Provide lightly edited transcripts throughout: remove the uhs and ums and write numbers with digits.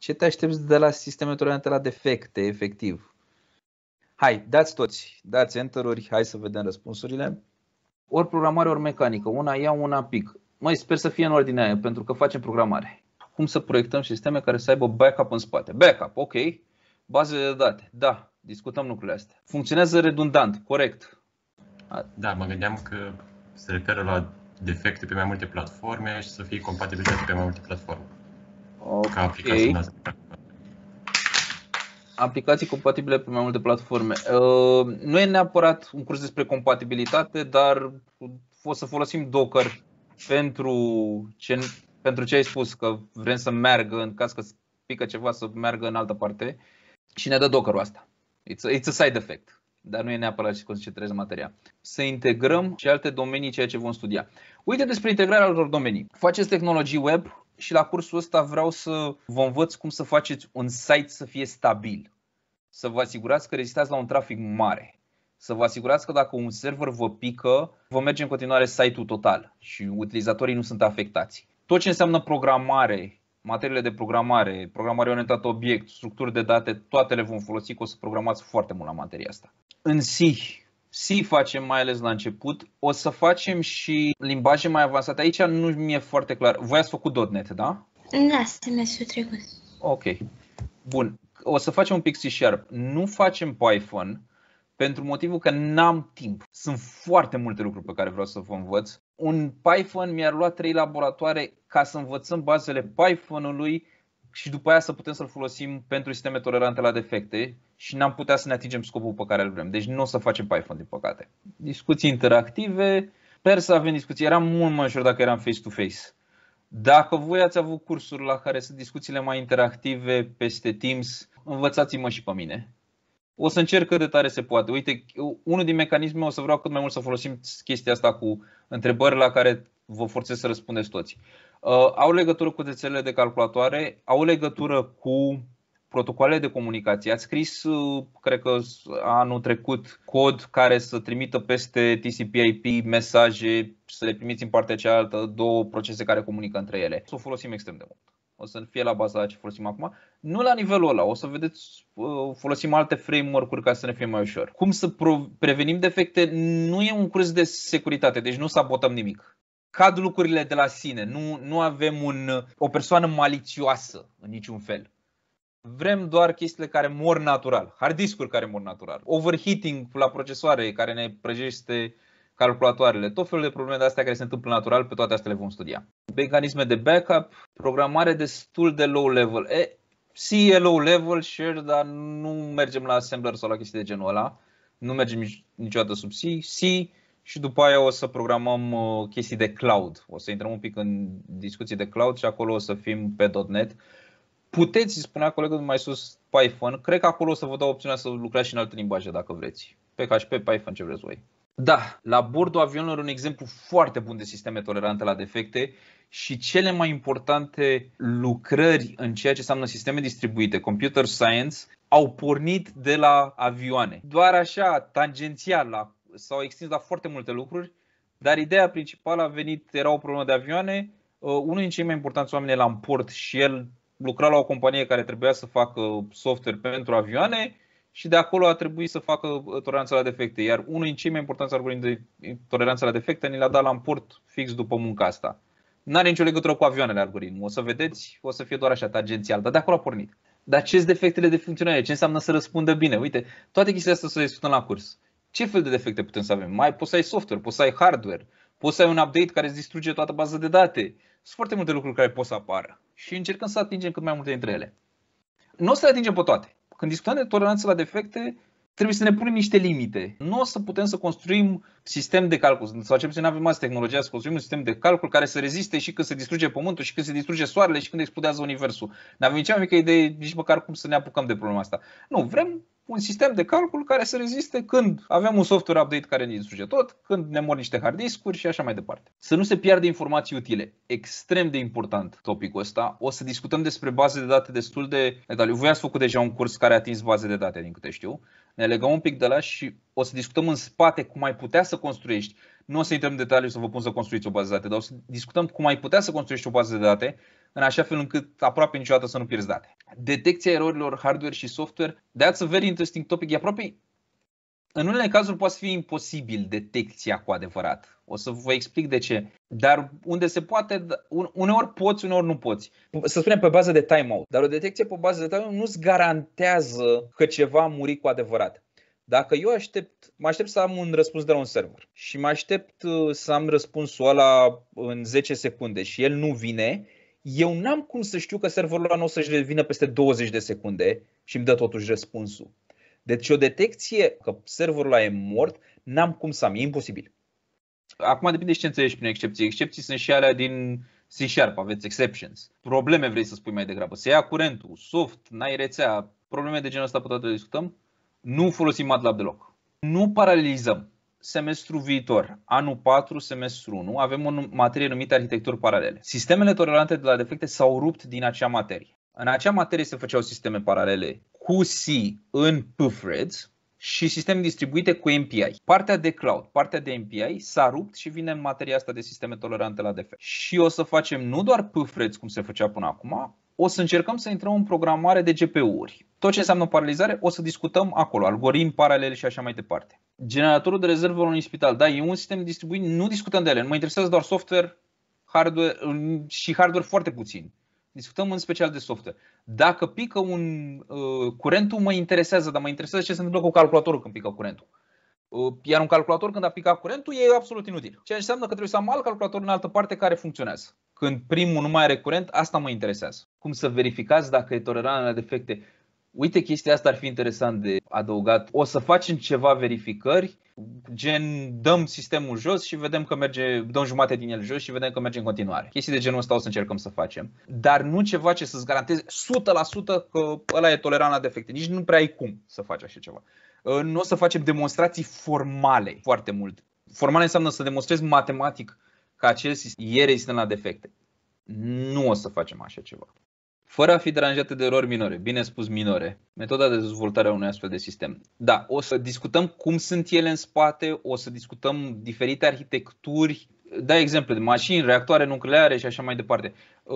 Ce te aștepți de la sisteme tolerante la defecte, efectiv? Hai, dați toți, dați enter-uri, hai să vedem răspunsurile. Ori programare, ori mecanică, una ia, una pic. Măi, sper să fie în ordinea aia, pentru că facem programare. Cum să proiectăm sisteme care să aibă backup în spate? Backup, ok. Baze de date, da, discutăm lucrurile astea. Funcționează redundant, corect. Da, mă gândeam că se referă la defecte pe mai multe platforme și să fie compatibilitate pe mai multe platforme. Ok. Ca aplicații noastre. Aplicații compatibile pe mai multe platforme. Nu e neapărat un curs despre compatibilitate, dar o să folosim Docker pentru ce ai spus, că vrem să meargă în caz că pică ceva să meargă în altă parte și ne dă Docker-ul asta. It's a side effect, dar nu e neapărat să concentrezi materia. Să integrăm și alte domenii ceea ce vom studia. Uite despre integrarea altor domenii. Faceți tehnologii web și la cursul ăsta vreau să vă învăț cum să faceți un site să fie stabil. Să vă asigurați că rezistați la un trafic mare. Să vă asigurați că dacă un server vă pică, vă merge în continuare site-ul total și utilizatorii nu sunt afectați. Tot ce înseamnă programare, materiile de programare, programare orientată obiect, structuri de date, toate le vom folosi, că o să programați foarte mult la materia asta. În C facem mai ales la început, o să facem și limbaje mai avansate. Aici nu mi-e foarte clar. Voi ați făcut .NET, da? Da, semestrul trecut. Ok. Bun. O să facem un pic C#. Nu facem Python pentru motivul că n-am timp. Sunt foarte multe lucruri pe care vreau să vă învăț. Un Python mi-ar lua 3 laboratoare ca să învățăm bazele Python-ului și după aia să putem să-l folosim pentru sisteme tolerante la defecte și n-am putea să ne atingem scopul pe care îl vrem. Deci nu o să facem Python, din păcate. Discuții interactive. Sper să avem discuții. Eram mult mai ușor dacă eram face-to-face. Dacă voi ați avut cursuri la care sunt discuțiile mai interactive peste Teams, învățați-mă și pe mine. O să încerc cât de tare se poate. Uite, unul din mecanisme o să vreau cât mai mult să folosim chestia asta cu întrebări la care vă forțez să răspundeți toți. Au legătură cu rețelele de calculatoare, au legătură cu protocoalele de comunicație. Ați scris, cred că anul trecut, cod care să trimită peste TCP/IP mesaje, să le primiți în partea cealaltă, două procese care comunică între ele. O să o folosim extrem de mult. O să fie la baza ce folosim acum. Nu la nivelul ăla, o să vedeți, folosim alte framework-uri ca să ne fie mai ușor. Cum să prevenim defecte nu e un curs de securitate, deci nu sabotăm nimic. Cad lucrurile de la sine, nu avem o persoană malițioasă în niciun fel. Vrem doar chestiile care mor natural, hard disk-uri care mor natural, overheating la procesoare care ne prăjește calculatoarele, tot felul de probleme de astea care se întâmplă natural, pe toate astea le vom studia. Mecanisme de backup, programare destul de low level. C e low level, sure, dar nu mergem la assembler sau la chestii de genul ăla. Nu mergem niciodată sub C. Și după aia o să programăm chestii de cloud. O să intrăm un pic în discuții de cloud și acolo o să fim pe .NET. Puteți, spunea colegul mai sus, Python. Cred că acolo o să vă dau opțiunea să lucrați și în alte limbaje dacă vreți. PHP, Python, ce vreți voi. Da, la bordul avionilor un exemplu foarte bun de sisteme tolerante la defecte și cele mai importante lucrări în ceea ce înseamnă sisteme distribuite, computer science, au pornit de la avioane. Doar așa, tangențial, s-au extins la foarte multe lucruri, dar ideea principală a venit, era o problemă de avioane. Unul din cei mai importanți oameni la port și el lucra la o companie care trebuia să facă software pentru avioane și de acolo a trebuit să facă toleranța la defecte. Iar unul din cei mai importanți algoritmi de toleranță la defecte ni l-a dat la port fix după munca asta. N-are nicio legătură cu avioanele algoritmul. O să vedeți, o să fie doar așa tangențial, dar de acolo a pornit. Dar ce sunt defectele de funcționare? Ce înseamnă să răspundă bine? Uite, toate chestiile astea să le discutăm la curs. Ce fel de defecte putem să avem? Poți să ai software, poți să ai hardware, poți să ai un update care îți distruge toată baza de date. Sunt foarte multe lucruri care pot să apară și încercăm să atingem cât mai multe dintre ele. Nu o să le atingem pe toate. Când discutăm de toleranță la defecte, trebuie să ne punem niște limite. Nu o să putem să construim sistem de calcul, sau ce puțin avem azi tehnologia să construim un sistem de calcul care să reziste și când se distruge Pământul, și când se distruge Soarele, și când explodează Universul. N-avem nici mai mică idee, nici măcar cum să ne apucăm de problema asta. Nu, vrem un sistem de calcul care să reziste când avem un software update care ne distruge tot, când ne mor niște hard disk-uri și așa mai departe. Să nu se piardă informații utile. Extrem de important topicul ăsta. O să discutăm despre baze de date destul de detaliu. Voi ați făcut deja un curs care a atins baze de date, din câte știu. Ne legăm un pic de la și o să discutăm în spate cum ai putea să construiești. Nu o să intrăm în detaliu să vă pun să construiți o bază de date, dar o să discutăm cum ai putea să construiești o bază de date în așa fel încât aproape niciodată să nu pierzi date. Detecția erorilor hardware și software, that's a very interesting topic. E aproape, în unele cazuri poate fi imposibil detecția cu adevărat. O să vă explic de ce. Dar unde se poate, uneori poți, uneori nu poți. Să spunem pe bază de timeout. Dar o detecție pe bază de timeout nu-ți garantează că ceva a murit cu adevărat. Dacă eu mă aștept să am un răspuns de la un server și mă aștept să am răspunsul ăla în 10 secunde și el nu vine, eu n-am cum să știu că serverul ăla nu o să-și revină peste 20 de secunde și îmi dă totuși răspunsul. Deci o detecție că serverul ăla e mort, n-am cum să am, e imposibil. Acum depinde și ce înțelegi prin excepții. Excepții sunt și alea din C#, aveți exceptions. Probleme vrei să spui mai degrabă. Se ia curentul, soft, n-ai rețea, probleme de genul ăsta pe toate le discutăm. Nu folosim MATLAB deloc. Nu paralelizăm. Semestrul viitor, anul 4, semestru 1, avem o materie numită arhitecturi paralele. Sistemele tolerante de la defecte s-au rupt din acea materie. În acea materie se făceau sisteme paralele cu C în pthreads și sisteme distribuite cu MPI. Partea de cloud, partea de MPI s-a rupt și vine în materia asta de sisteme tolerante la defect. Și o să facem nu doar pthreads cum se făcea până acum, o să încercăm să intrăm în programare de GPU-uri. Tot ce înseamnă paralelizare o să discutăm acolo, algoritmi paralele și așa mai departe. Generatorul de rezervă unui spital, da, e un sistem distribuit, nu discutăm de ele, nu mă interesează doar software, hardware și hardware foarte puțin. Discutăm în special de software. Dacă pică curentul mă interesează, dar mă interesează ce se întâmplă cu calculatorul când pică curentul. Iar un calculator când a picat curentul e absolut inutil. Ceea ce înseamnă că trebuie să am alt calculator în altă parte care funcționează. Când primul nu mai are curent, asta mă interesează. Cum să verificați dacă e tolerant la defecte? Uite, chestia asta ar fi interesant de adăugat. O să facem ceva verificări, gen dăm sistemul jos și vedem că merge, dăm jumate din el jos și vedem că merge în continuare. Chestii de genul ăsta o să încercăm să facem. Dar nu ceva ce să-ți garanteze 100% că ăla e tolerant la defecte. Nici nu prea ai cum să faci așa ceva. Nu o să facem demonstrații formale foarte mult. Formale înseamnă să demonstrezi matematic că acel sistem e rezistent la defecte. Nu o să facem așa ceva. Fără a fi deranjate de erori minore, bine spus minore, metoda de dezvoltare a unui astfel de sistem. Da, o să discutăm cum sunt ele în spate, o să discutăm diferite arhitecturi, dai exemple de mașini, reactoare nucleare și așa mai departe.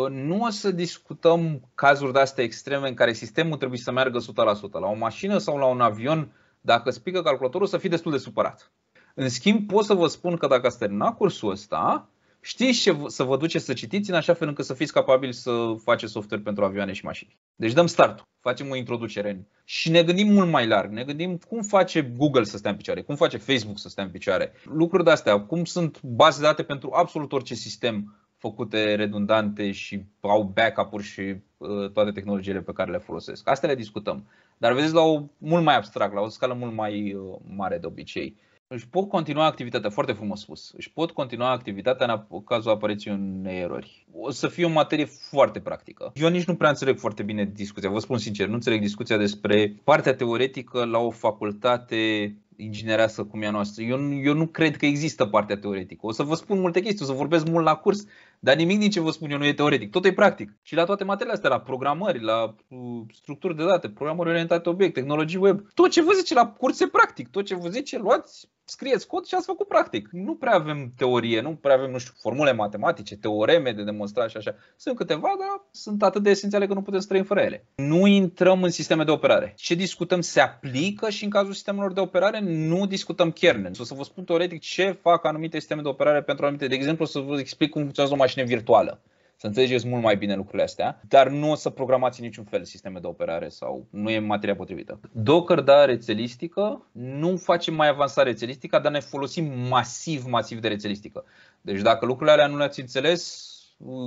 Nu o să discutăm cazuri de astea extreme în care sistemul trebuie să meargă 100%. La o mașină sau la un avion, dacă îți pică calculatorul, o să fii destul de supărat. În schimb, pot să vă spun că dacă ați terminat cursul ăsta, știți ce să vă duceți să citiți în așa fel încât să fiți capabili să faceți software pentru avioane și mașini. Deci dăm startul, facem o introducere și ne gândim mult mai larg. Ne gândim cum face Google să stea în picioare, cum face Facebook să stea în picioare. Lucruri de astea, cum sunt baze de date pentru absolut orice sistem făcute redundante și au backup-uri și toate tehnologiile pe care le folosesc. Astea le discutăm. Dar vedeți mult mai abstract, la o scală mult mai mare de obicei. Își pot continua activitatea, foarte frumos spus, își pot continua activitatea în cazul apariției unei erori. O să fie o materie foarte practică. Eu nici nu prea înțeleg foarte bine discuția, vă spun sincer, nu înțeleg discuția despre partea teoretică la o facultate inginerească cum e a noastră. Eu nu cred că există partea teoretică. O să vă spun multe chestii, o să vorbesc mult la curs, dar nimic din ce vă spun eu nu e teoretic. Tot e practic. Și la toate materiile astea, la programări, la structuri de date, programări orientate obiect, tehnologii web, tot ce vă zice la curs e practic. Tot ce vă zice, luați, scrieți cod și ați făcut practic. Nu prea avem teorie, nu prea avem, formule matematice, teoreme de demonstrat și așa. Sunt câteva, dar sunt atât de esențiale că nu putem să trăim fără ele. Nu intrăm în sisteme de operare. Ce discutăm se aplică și în cazul sistemelor de operare nu discutăm kernel. O să vă spun teoretic ce fac anumite sisteme de operare pentru anumite. De exemplu, o să vă explic cum funcționează o mașină virtuală. Să înțelegeți mult mai bine lucrurile astea, dar nu o să programați în niciun fel sisteme de operare sau nu e materia potrivită. Docker, da, rețelistică, nu facem mai avansat rețelistica, dar ne folosim masiv de rețelistică. Deci dacă lucrurile alea nu le-ați înțeles,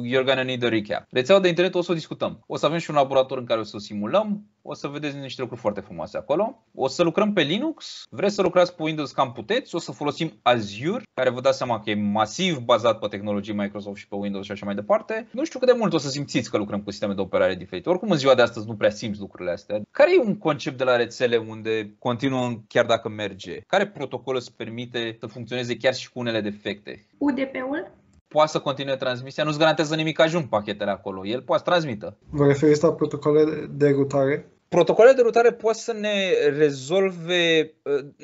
you're gonna need a recap. Rețeaua de internet o să o discutăm. O să avem și un laborator în care o să o simulăm. O să vedeți niște lucruri foarte frumoase acolo. O să lucrăm pe Linux. Vreți să lucrați pe Windows cam puteți. O să folosim Azure, care vă dați seama că e masiv bazat pe tehnologii Microsoft și pe Windows și așa mai departe. Nu știu cât de mult o să simțiți că lucrăm cu sisteme de operare diferite. Oricum în ziua de astăzi nu prea simți lucrurile astea. Care e un concept de la rețele unde continuă chiar dacă merge? Care protocol îți permite să funcționeze chiar și cu unele defecte? UDP-ul? Poate să continue transmisia, nu-ți garantează nimic, ajung pachetele acolo, el poate să transmită. Vă referiți la protocole de rutare? Protocolele de rutare pot să ne rezolve,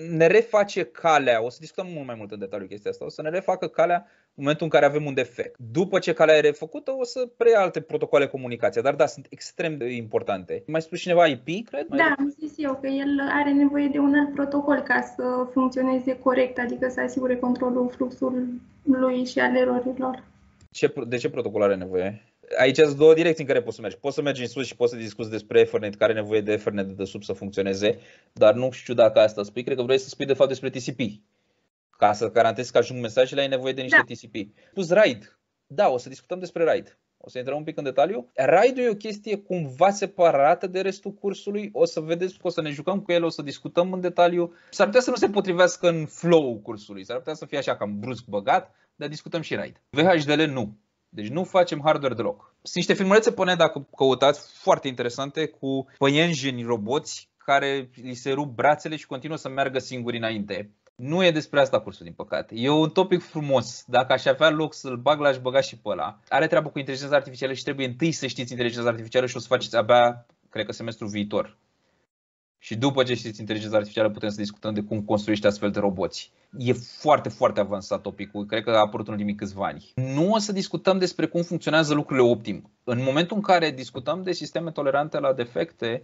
ne reface calea, o să discutăm mult mai mult în detaliu chestia asta, o să ne refacă calea în momentul în care avem un defect. După ce calea e refăcută, o să preia alte protocoale comunicație, dar da, sunt extrem de importante. Mai spus cineva IP, cred? Da, am zis eu că el are nevoie de un alt protocol ca să funcționeze corect, adică să asigure controlul fluxului și al erorilor. De ce protocol are nevoie? Aici sunt două direcții în care poți să mergi. Poți să mergi în sus și poți să discuți despre Ethernet, care are nevoie de Ethernet de sub să funcționeze, dar nu știu dacă asta spui. Cred că vrei să spui de fapt despre TCP. Ca să garantezi că ajung mesajele, ai nevoie de niște TCP. Spus RAID. Da, o să discutăm despre RAID. O să intrăm un pic în detaliu. RAID-ul e o chestie cumva separată de restul cursului. O să vedeți că o să ne jucăm cu el, o să discutăm în detaliu. S-ar putea să nu se potrivească în flow-ul cursului. S-ar putea să fie așa cam brusc băgat, dar discutăm și RAID. VHDL nu. Deci nu facem hardware deloc. Sunt niște filmulețe pe net, dacă căutați, foarte interesante, cu păienjeni roboți care li se rup brațele și continuă să meargă singuri înainte. Nu e despre asta cursul, din păcate. E un topic frumos. Dacă aș avea loc să-l bag, l-aș băga și pe ăla. Are treabă cu inteligența artificială și trebuie întâi să știți inteligența artificială și o să faceți abia, cred că, semestrul viitor. Și după ce știți inteligența artificială putem să discutăm de cum construiești astfel de roboți. E foarte, foarte avansat topicul. Cred că a apărut în ultimii câțiva ani. Nu o să discutăm despre cum funcționează lucrurile optim. În momentul în care discutăm de sisteme tolerante la defecte,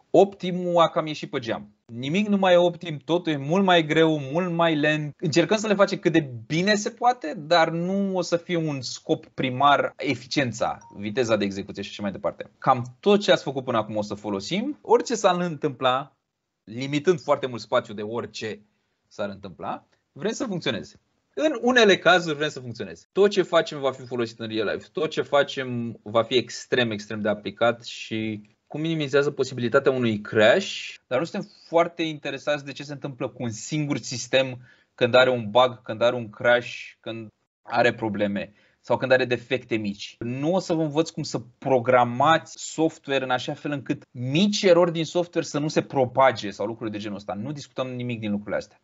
optimul a cam ieșit pe geam. Nimic nu mai e optim, totul e mult mai greu, mult mai lent. Încercăm să le facem cât de bine se poate, dar nu o să fie un scop primar eficiența, viteza de execuție și așa mai departe. Cam tot ce ați făcut până acum o să folosim. Orice s-ar întâmpla, limitând foarte mult spațiul de orice s-ar întâmpla, vrem să funcționeze. În unele cazuri vrem să funcționeze. Tot ce facem va fi folosit în real life. Tot ce facem va fi extrem, extrem de aplicat și cum minimizează posibilitatea unui crash, dar nu suntem foarte interesați de ce se întâmplă cu un singur sistem când are un bug, când are un crash, când are probleme sau când are defecte mici. Nu o să vă învăț cum să programați software în așa fel încât mici erori din software să nu se propage sau lucruri de genul ăsta. Nu discutăm nimic din lucrurile astea.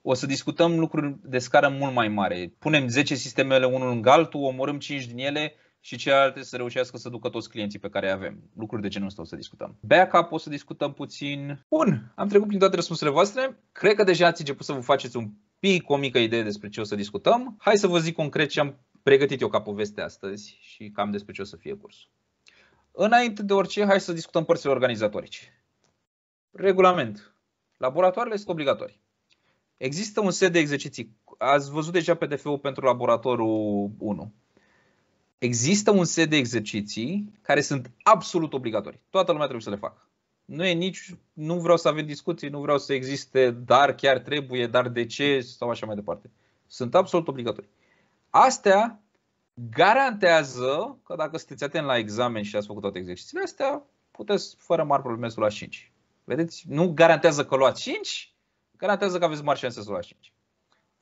O să discutăm lucruri de scară mult mai mare. Punem 10 sistemele unul lângă altul, omorâm 5 din ele și celelalte să reușească să ducă toți clienții pe care îi avem. Lucruri de genul ăsta o să discutăm. Backup o să discutăm puțin. Bun, am trecut prin toate răspunsurile voastre. Cred că deja ați început să vă faceți un pic o mică idee despre ce o să discutăm. Hai să vă zic concret ce am pregătit eu ca poveste astăzi și cam despre ce o să fie cursul. Înainte de orice, hai să discutăm părțile organizatorice. Regulament. Laboratoarele sunt obligatorii. Există un set de exerciții. Ați văzut deja PDF-ul pentru laboratorul 1. Există un set de exerciții care sunt absolut obligatorii. Toată lumea trebuie să le facă. Nu vreau să avem discuții, nu vreau să existe, dar chiar trebuie, dar de ce sau așa mai departe. Sunt absolut obligatorii. Astea garantează că dacă sunteți atent la examen și ați făcut toate exercițiile astea, puteți fără mari probleme să luați 5. Vedeți? Nu garantează că luați 5, garantează că aveți mari șanse să luați 5.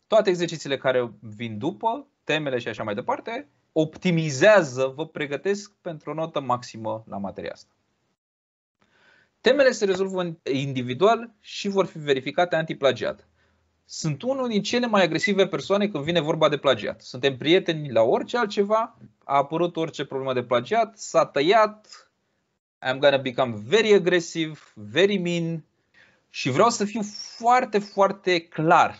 Toate exercițiile care vin după, temele și așa mai departe, optimizează, vă pregătesc pentru o notă maximă la materia asta. Temele se rezolvă individual și vor fi verificate antiplagiat. Sunt unul din cele mai agresive persoane când vine vorba de plagiat. Suntem prieteni la orice altceva, a apărut orice problemă de plagiat, s-a tăiat, I'm gonna become very aggressive, very mean și vreau să fiu foarte, foarte clar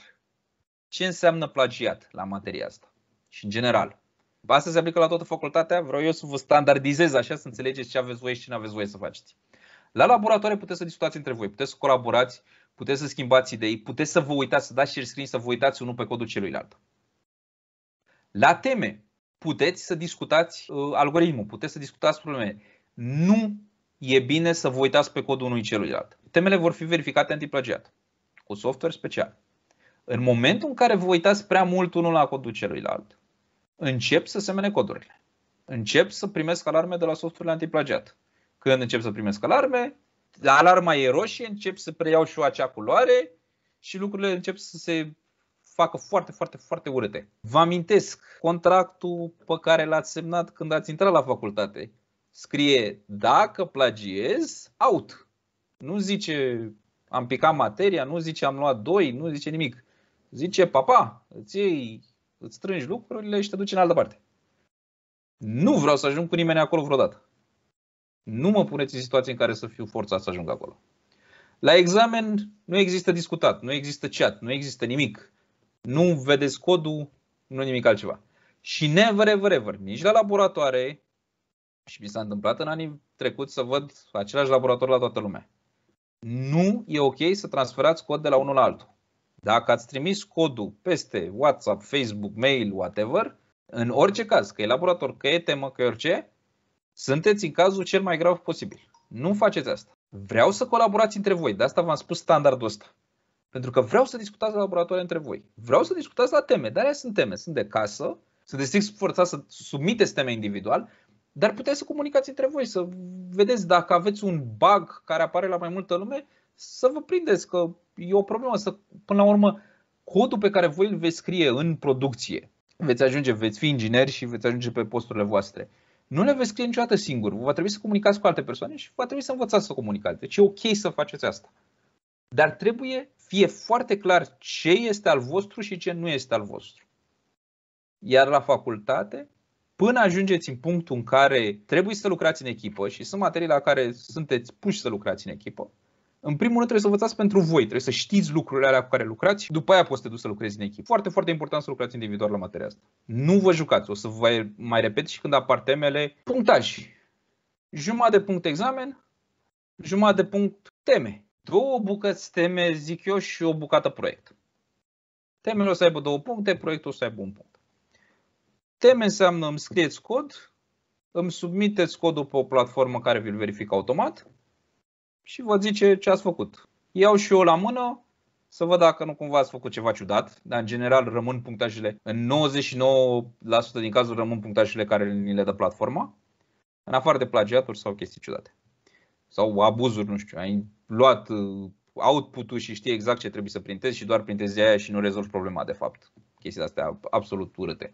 ce înseamnă plagiat la materia asta și în general. Asta se aplică la toată facultatea, vreau eu să vă standardizez așa, să înțelegeți ce aveți voie și ce nu aveți voie să faceți. La laboratoare puteți să discutați între voi, puteți să colaborați, puteți să schimbați idei, puteți să vă uitați, să dați share screen, să vă uitați unul pe codul celuilalt. La teme puteți să discutați algoritmul, puteți să discutați probleme. Nu e bine să vă uitați pe codul unui celuilalt. Temele vor fi verificate antiplagiat, cu software special. În momentul în care vă uitați prea mult unul la codul celuilalt, încep să semene codurile. Încep să primesc alarme de la software antiplagiat. Când încep să primesc alarme, alarma e roșie, încep să preiau și eu acea culoare și lucrurile încep să se facă foarte, foarte, foarte urâte. Vă amintesc, contractul pe care l-ați semnat când ați intrat la facultate scrie: dacă plagiez, out. Nu zice am picat materia, nu zice am luat 2, nu zice nimic. Zice papa, îți strângi lucrurile și te duci în altă parte. Nu vreau să ajung cu nimeni acolo vreodată. Nu mă puneți în situații în care să fiu forțat să ajung acolo. La examen nu există discutat, nu există chat, nu există nimic. Nu vedeți codul, nu nimic altceva. Și never, ever, ever, nici la laboratoare, și mi s-a întâmplat în anii trecuți să văd același laborator la toată lumea. Nu e ok să transferați cod de la unul la altul. Dacă ați trimis codul peste WhatsApp, Facebook, mail, whatever, în orice caz, că e laborator, că e temă, că e orice, sunteți în cazul cel mai grav posibil. Nu faceți asta. Vreau să colaborați între voi, de asta v-am spus standardul ăsta. Pentru că vreau să discutați la laboratoare între voi. Vreau să discutați la teme, dar aia sunt teme, sunt de casă, sunteți strict forțați să submiteți teme individual, dar puteți să comunicați între voi, să vedeți dacă aveți un bug care apare la mai multă lume, să vă prindeți că e o problemă, să, până la urmă, codul pe care voi îl veți scrie în producție, veți fi ingineri și veți ajunge pe posturile voastre. Nu le veți scrie niciodată singur, va trebui să comunicați cu alte persoane și va trebui să învățați să comunicați. Deci e ok să faceți asta. Dar fie foarte clar ce este al vostru și ce nu este al vostru. Iar la facultate, până ajungeți în punctul în care trebuie să lucrați în echipă și sunt materii la care sunteți puși să lucrați în echipă, în primul rând trebuie să învățați pentru voi, trebuie să știți lucrurile alea cu care lucrați și după aia poți să te duci să lucrezi în echipă. Foarte, foarte important să lucrați individual la materia asta. Nu vă jucați, o să vă mai repet și când apar temele, punctaj. Jumătate de punct examen, jumătate de punct teme. 2 bucăți teme, zic eu, și o bucată proiect. Temele o să aibă 2 puncte, proiectul o să aibă 1 punct. Teme înseamnă îmi scrieți cod, îmi submiteți codul pe o platformă care vi-l verifică automat și vă zice ce ați făcut. Iau și eu la mână să văd dacă nu cumva ați făcut ceva ciudat, dar în general rămân punctajele, în 99% din cazuri rămân punctajele care ni le dă platforma, în afară de plagiaturi sau chestii ciudate. Sau abuzuri, nu știu, ai luat output-ul și știi exact ce trebuie să printezi și doar printezi aia și nu rezolvi problema de fapt. Chestiile astea absolut urâte.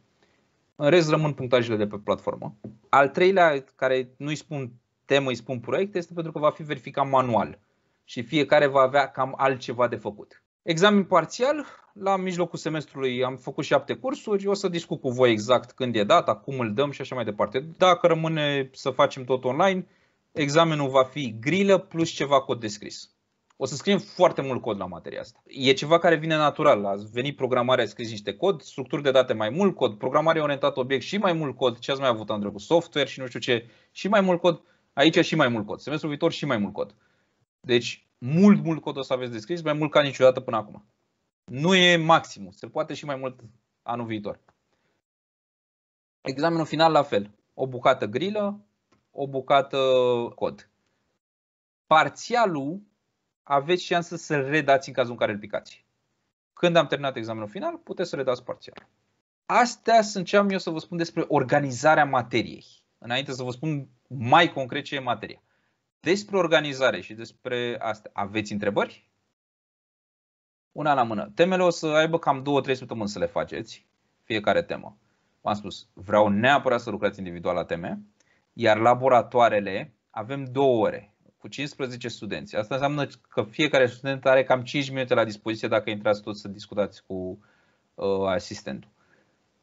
În rest rămân punctajele de pe platformă. Al treilea, care nu îi spun temă, îi spun proiect, este pentru că va fi verificat manual și fiecare va avea cam altceva de făcut. Examen parțial, la mijlocul semestrului am făcut 7 cursuri, o să discut cu voi exact când e data, cum îl dăm și așa mai departe. Dacă rămâne să facem tot online, examenul va fi grilă plus ceva cod de scris. O să scriem foarte mult cod la materia asta. E ceva care vine natural. A venit programarea, a scris niște cod, structuri de date mai mult cod, programare orientat obiect și mai mult cod, ce ați mai avut în cu software și nu știu ce, și mai mult cod, aici și mai mult cod. Semestrul viitor și mai mult cod. Deci mult cod o să aveți de scris, mai mult ca niciodată până acum. Nu e maximul, se poate și mai mult anul viitor. Examenul final la fel, o bucată grilă, o bucată cod. Parțialul aveți șansă să-l redați în cazul în care îl picați. Când am terminat examenul final, puteți să redați parțial. Astea sunt ce am eu să vă spun despre organizarea materiei. Înainte să vă spun mai concret ce e materia. Despre organizare și despre astea. Aveți întrebări? Una la mână. Temele o să aibă cam 2-3 săptămâni să le faceți. Fiecare temă. V-am spus, vreau neapărat să lucrați individual la teme. Iar laboratoarele avem 2 ore. Cu 15 studenți. Asta înseamnă că fiecare student are cam 5 minute la dispoziție dacă intrați toți să discutați cu asistentul.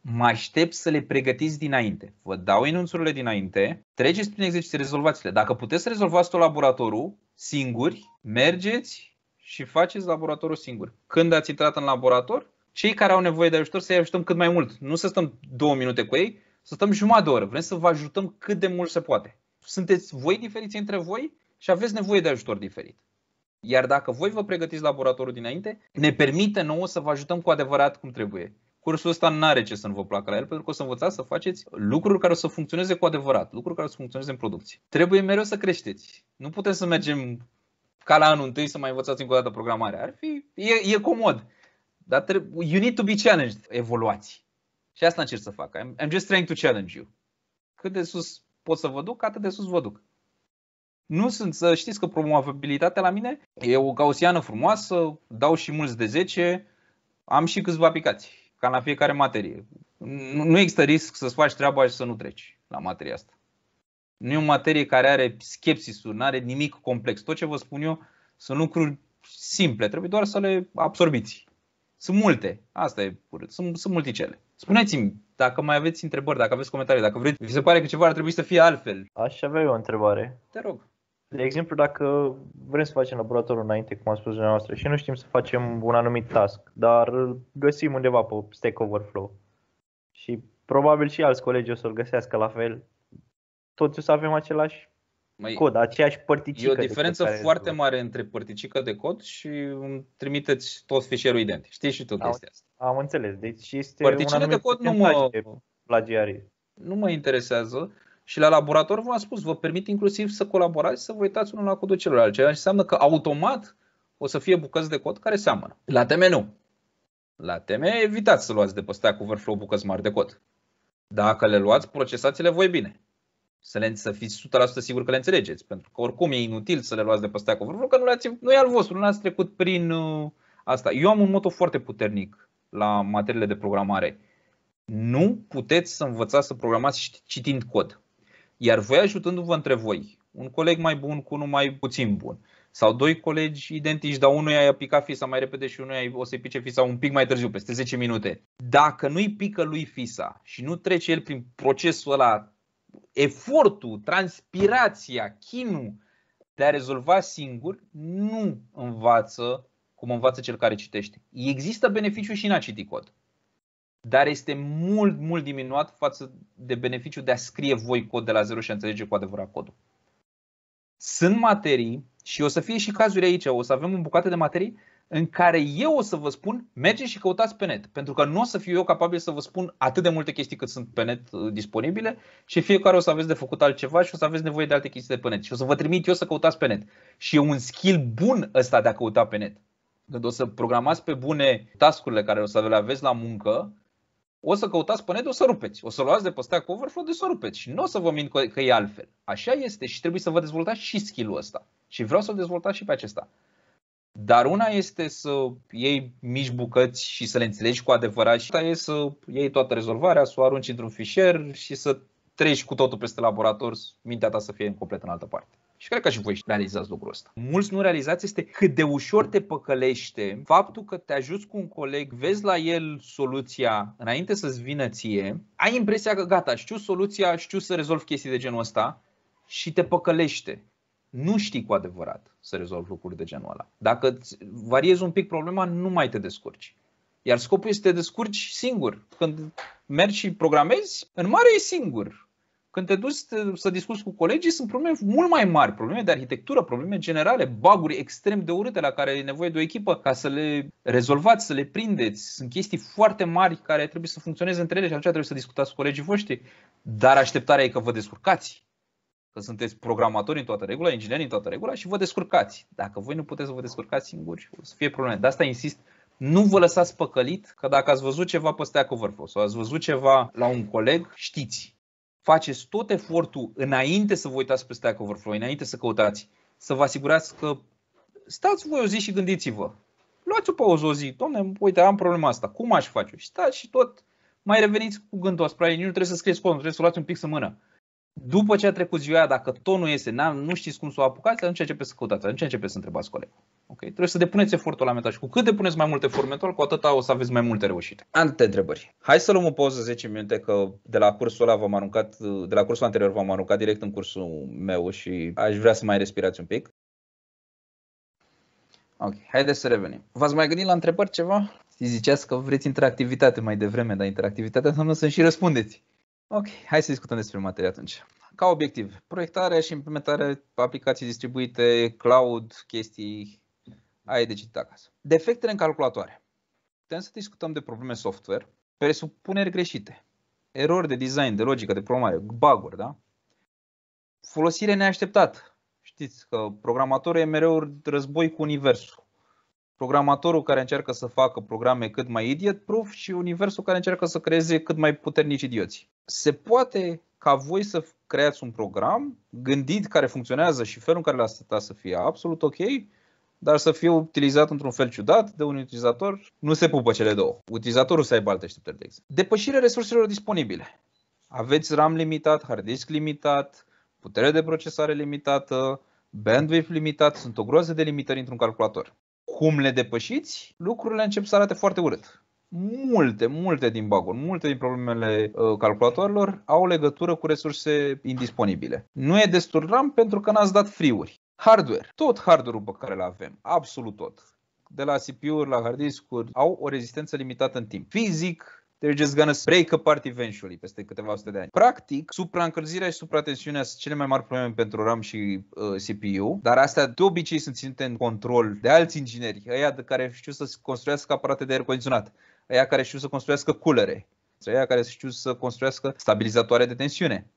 Mă aștept să le pregătiți dinainte. Vă dau enunțurile dinainte, treceți prin exerciții, rezolvați-le. Dacă puteți să rezolvați tot laboratorul singuri, mergeți și faceți laboratorul singur. Când ați intrat în laborator, cei care au nevoie de ajutor să-i ajutăm cât mai mult. Nu să stăm 2 minute cu ei, să stăm jumătate de oră. Vrem să vă ajutăm cât de mult se poate. Sunteți voi diferiți între voi și aveți nevoie de ajutor diferit. Iar dacă voi vă pregătiți laboratorul dinainte, ne permite nouă să vă ajutăm cu adevărat cum trebuie. Cursul ăsta nu are ce să nu vă placă la el, pentru că o să învățați să faceți lucruri care o să funcționeze cu adevărat, lucruri care o să funcționeze în producție. Trebuie mereu să creșteți. Nu putem să mergem ca la anul întâi să mai învățați încă o dată programarea. E comod. Dar you need to be challenged. Evoluați. Și asta încerc să fac. I'm just trying to challenge you. Cât de sus pot să vă duc, atât de sus vă duc. Nu sunt, să știți că promovabilitatea la mine e o gaussiană frumoasă, dau și mulți de 10, am și câțiva picați, ca la fiecare materie. Nu există risc să-ți faci treaba și să nu treci la materia asta. Nu e o materie care are skepsisul, nu are nimic complex. Tot ce vă spun eu sunt lucruri simple, trebuie doar să le absorbiți. Sunt multe, asta e urât, sunt multicele. Spuneți-mi dacă mai aveți întrebări, dacă aveți comentarii, dacă vreți, vi se pare că ceva ar trebui să fie altfel. Aș avea eu o întrebare. Te rog. De exemplu, dacă vrem să facem laboratorul înainte, cum am spus dumneavoastră, și nu știm să facem un anumit task, dar îl găsim undeva pe Stack Overflow și probabil și alți colegi o să-l găsească la fel. Toți o să avem același cod, aceeași părticică. E o diferență foarte mare între părticică de cod și trimiteți tot fișierul identic. Știi și tu chestia asta. Am înțeles. Deci este părticică de cod nu mă interesează. Și la laborator v-am spus, vă permit inclusiv să colaborați, să vă uitați unul la codul celuilalt. Ceea ce înseamnă că automat o să fie bucăți de cod care seamănă. La teme nu. La teme evitați să luați de pe Stack Overflow bucăți mari de cod. Dacă le luați, procesați-le voi bine. Să fiți 100% siguri că le înțelegeți. Pentru că oricum e inutil să le luați de pe Stack Overflow, că nu e al vostru, nu l-ați trecut prin asta. Eu am un moto foarte puternic la materiile de programare. Nu puteți să învățați să programați citind cod. Iar voi ajutându-vă între voi, un coleg mai bun cu unul mai puțin bun, sau doi colegi identici, dar unuia i-a picat fisa mai repede și unuia o să-i pice fisa un pic mai târziu, peste 10 minute. Dacă nu-i pică lui fisa și nu trece el prin procesul ăla, efortul, transpirația, chinul de a rezolva singur, nu învață cum învață cel care citește. Există beneficiu și în a citi cod, dar este mult, mult diminuat față de beneficiul de a scrie voi cod de la zero și a înțelege cu adevărat codul. Sunt materii, și o să fie și cazuri aici, o să avem o bucată de materii în care eu o să vă spun, mergeți și căutați pe net. Pentru că nu o să fiu eu capabil să vă spun atât de multe chestii cât sunt pe net disponibile și fiecare o să aveți de făcut altceva și o să aveți nevoie de alte chestii de pe net. Și o să vă trimit eu să căutați pe net. Și e un skill bun ăsta de a căuta pe net. Când o să programați pe bune task-urile care o să le aveți la muncă, o să căutați pe net, o să rupeți. O să luați de pe Stack Overflow, de să rupeți. Și nu o să vă mint că e altfel. Așa este și trebuie să vă dezvoltați și skill-ul ăsta. Și vreau să-l dezvoltați și pe acesta. Dar una este să iei mici bucăți și să le înțelegi cu adevărat și alta e să iei toată rezolvarea, să o arunci într-un fișier și să treci cu totul peste laborator, mintea ta să fie complet în altă parte. Și cred că și voi realizați lucrul ăsta. Mulți nu realizați este cât de ușor te păcălește faptul că te ajuți cu un coleg, vezi la el soluția înainte să-ți vină ție, ai impresia că gata, știu soluția, știu să rezolv chestii de genul ăsta și te păcălește. Nu știi cu adevărat să rezolvi lucruri de genul ăla. Dacă variezi un pic problema, nu mai te descurci. Iar scopul este să te descurci singur. Când mergi și programezi, în mare e singur. Când te duci să discuți cu colegii, sunt probleme mult mai mari, probleme de arhitectură, probleme generale, bug-uri extrem de urâte la care e nevoie de o echipă ca să le rezolvați, să le prindeți. Sunt chestii foarte mari care trebuie să funcționeze între ele și atunci trebuie să discutați cu colegii voștri. Dar așteptarea e că vă descurcați. Că sunteți programatori în toată regula, ingineri în toată regula și vă descurcați. Dacă voi nu puteți să vă descurcați singuri, o să fie probleme. De asta insist, nu vă lăsați păcălit că dacă ați văzut ceva pe Stack Overflow sau ați văzut ceva la un coleg, știți. Faceți tot efortul înainte să vă uitați pe Stack Overflow, înainte să căutați, să vă asigurați că stați voi o zi și gândiți-vă. Luați-o pe o zi, dom'le, uite, am problema asta, cum aș face? Și stați și tot mai reveniți cu gândul asupra ei, nu trebuie să scrieți codul, trebuie să o luați un pic în mână. După ce a trecut ziua aia, dacă tot nu iese, nu știți cum să o apucați, atunci începeți să căutați, atunci începeți să întrebați colegul. Okay? Trebuie să depuneți efortul la mental și cu cât depuneți mai mult efort mental, cu atâta o să aveți mai multe reușite. Alte întrebări. Hai să luăm o pauză 10 minute, că de la cursul ăla de la cursul anterior v-am aruncat direct în cursul meu și aș vrea să mai respirați un pic. Ok, haideți să revenim. V-ați mai gândit la întrebări ceva? Ziceați că vreți interactivitate mai devreme, dar interactivitatea înseamnă să și răspundeți. Ok, hai să discutăm despre materie atunci. Ca obiectiv, proiectarea și implementarea aplicații distribuite, cloud, chestii, ai de citit acasă. Defectele în calculatoare. Putem să discutăm de probleme software, presupuneri greșite, erori de design, de logică, de programare, bug-uri, da? Folosire neașteptată. Știți că programatorul e mereu război cu universul. Programatorul care încearcă să facă programe cât mai idiot-proof și universul care încearcă să creeze cât mai puternici idioți. Se poate ca voi să creați un program gândit care funcționează și felul în care l-ați setat să fie absolut ok, dar să fie utilizat într-un fel ciudat de un utilizator, nu se pupă cele două. Utilizatorul să aibă alte așteptări, de exemplu. Depășirea resurselor disponibile. Aveți RAM limitat, hard disk limitat, putere de procesare limitată, bandwidth limitat, sunt o groază de limitări într-un calculator. Cum le depășiți, lucrurile încep să arate foarte urât. Multe din bug-uri, multe din problemele calculatoarelor au legătură cu resurse indisponibile. Nu e destul RAM pentru că n-ați dat free-uri. Hardware, tot hardware-ul pe care îl avem, absolut tot. De la CPU-uri la hard disk-uri, au o rezistență limitată în timp. Fizic, they're just gonna break apart eventually, peste câteva sute de ani. Practic, supraîncălzirea și supratensiunea sunt cele mai mari probleme pentru RAM și CPU, dar astea de obicei sunt ținute în control de alți ingineri, ăia de care știu să construiască aparate de aer condiționat, ăia care știu să construiască culere, ăia care știu să construiască stabilizatoare de tensiune.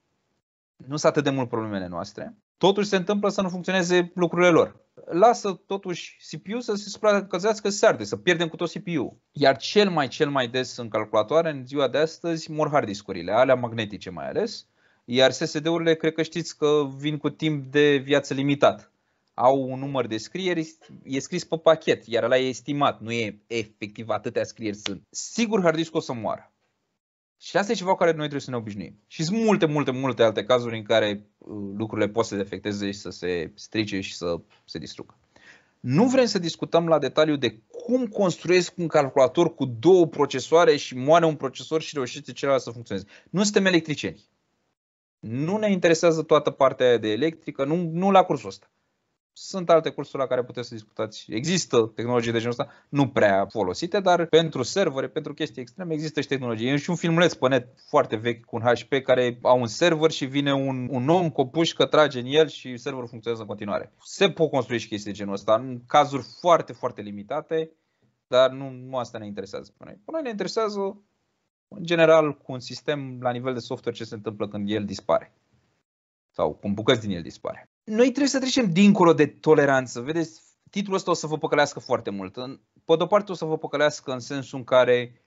Nu sunt atât de mult problemele noastre. Totuși se întâmplă să nu funcționeze lucrurile lor. Lasă totuși CPU să se supraîncălzească, să se arde, să pierdem cu tot CPU. Iar cel mai des în calculatoare în ziua de astăzi mor hard discurile, alea magnetice mai ales. Iar SSD-urile cred că știți că vin cu timp de viață limitat. Au un număr de scrieri, e scris pe pachet, iar ăla e estimat, nu e efectiv atâtea scrieri sunt. Sigur hard disk o să moară. Și asta e ceva cu care noi trebuie să ne obișnuim. Și sunt multe alte cazuri în care lucrurile pot să se defecteze și să se strice și să se distrugă. Nu vrem să discutăm la detaliu de cum construiesc un calculator cu 2 procesoare și moare un procesor și reușește celălalt să funcționeze. Nu suntem electricieni. Nu ne interesează toată partea aia de electrică, nu la cursul ăsta. Sunt alte cursuri la care puteți să discutați. Există tehnologii de genul ăsta, nu prea folosite, dar pentru servere, pentru chestii extreme, există și tehnologie. E și un filmuleț pe net foarte vechi cu un HP care au un server și vine un om cu o pușcă, trage în el și serverul funcționează în continuare. Se pot construi și chestii de genul ăsta în cazuri foarte limitate, dar nu asta ne interesează pe noi. Pe noi ne interesează, în general, cu un sistem la nivel de software, ce se întâmplă când el dispare. Sau cum bucăți din el dispare. Noi trebuie să trecem dincolo de toleranță. Vedeți, titlul ăsta o să vă păcălească foarte mult. Pe de-o parte o să vă păcălească în sensul în care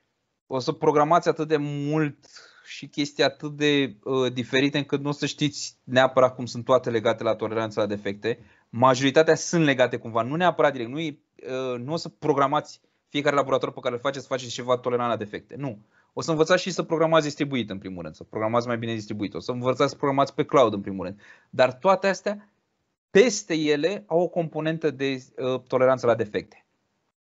o să programați atât de mult și chestii atât de diferite încât nu o să știți neapărat cum sunt toate legate la toleranța la defecte. Majoritatea sunt legate cumva, nu neapărat direct. Nu o să programați fiecare laborator pe care îl faceți, să faceți ceva tolerant la defecte. Nu. O să învățați și să programați distribuit în primul rând, să programați mai bine distribuit. O să învățați să programați pe cloud în primul rând. Dar toate astea, peste ele, au o componentă de toleranță la defecte.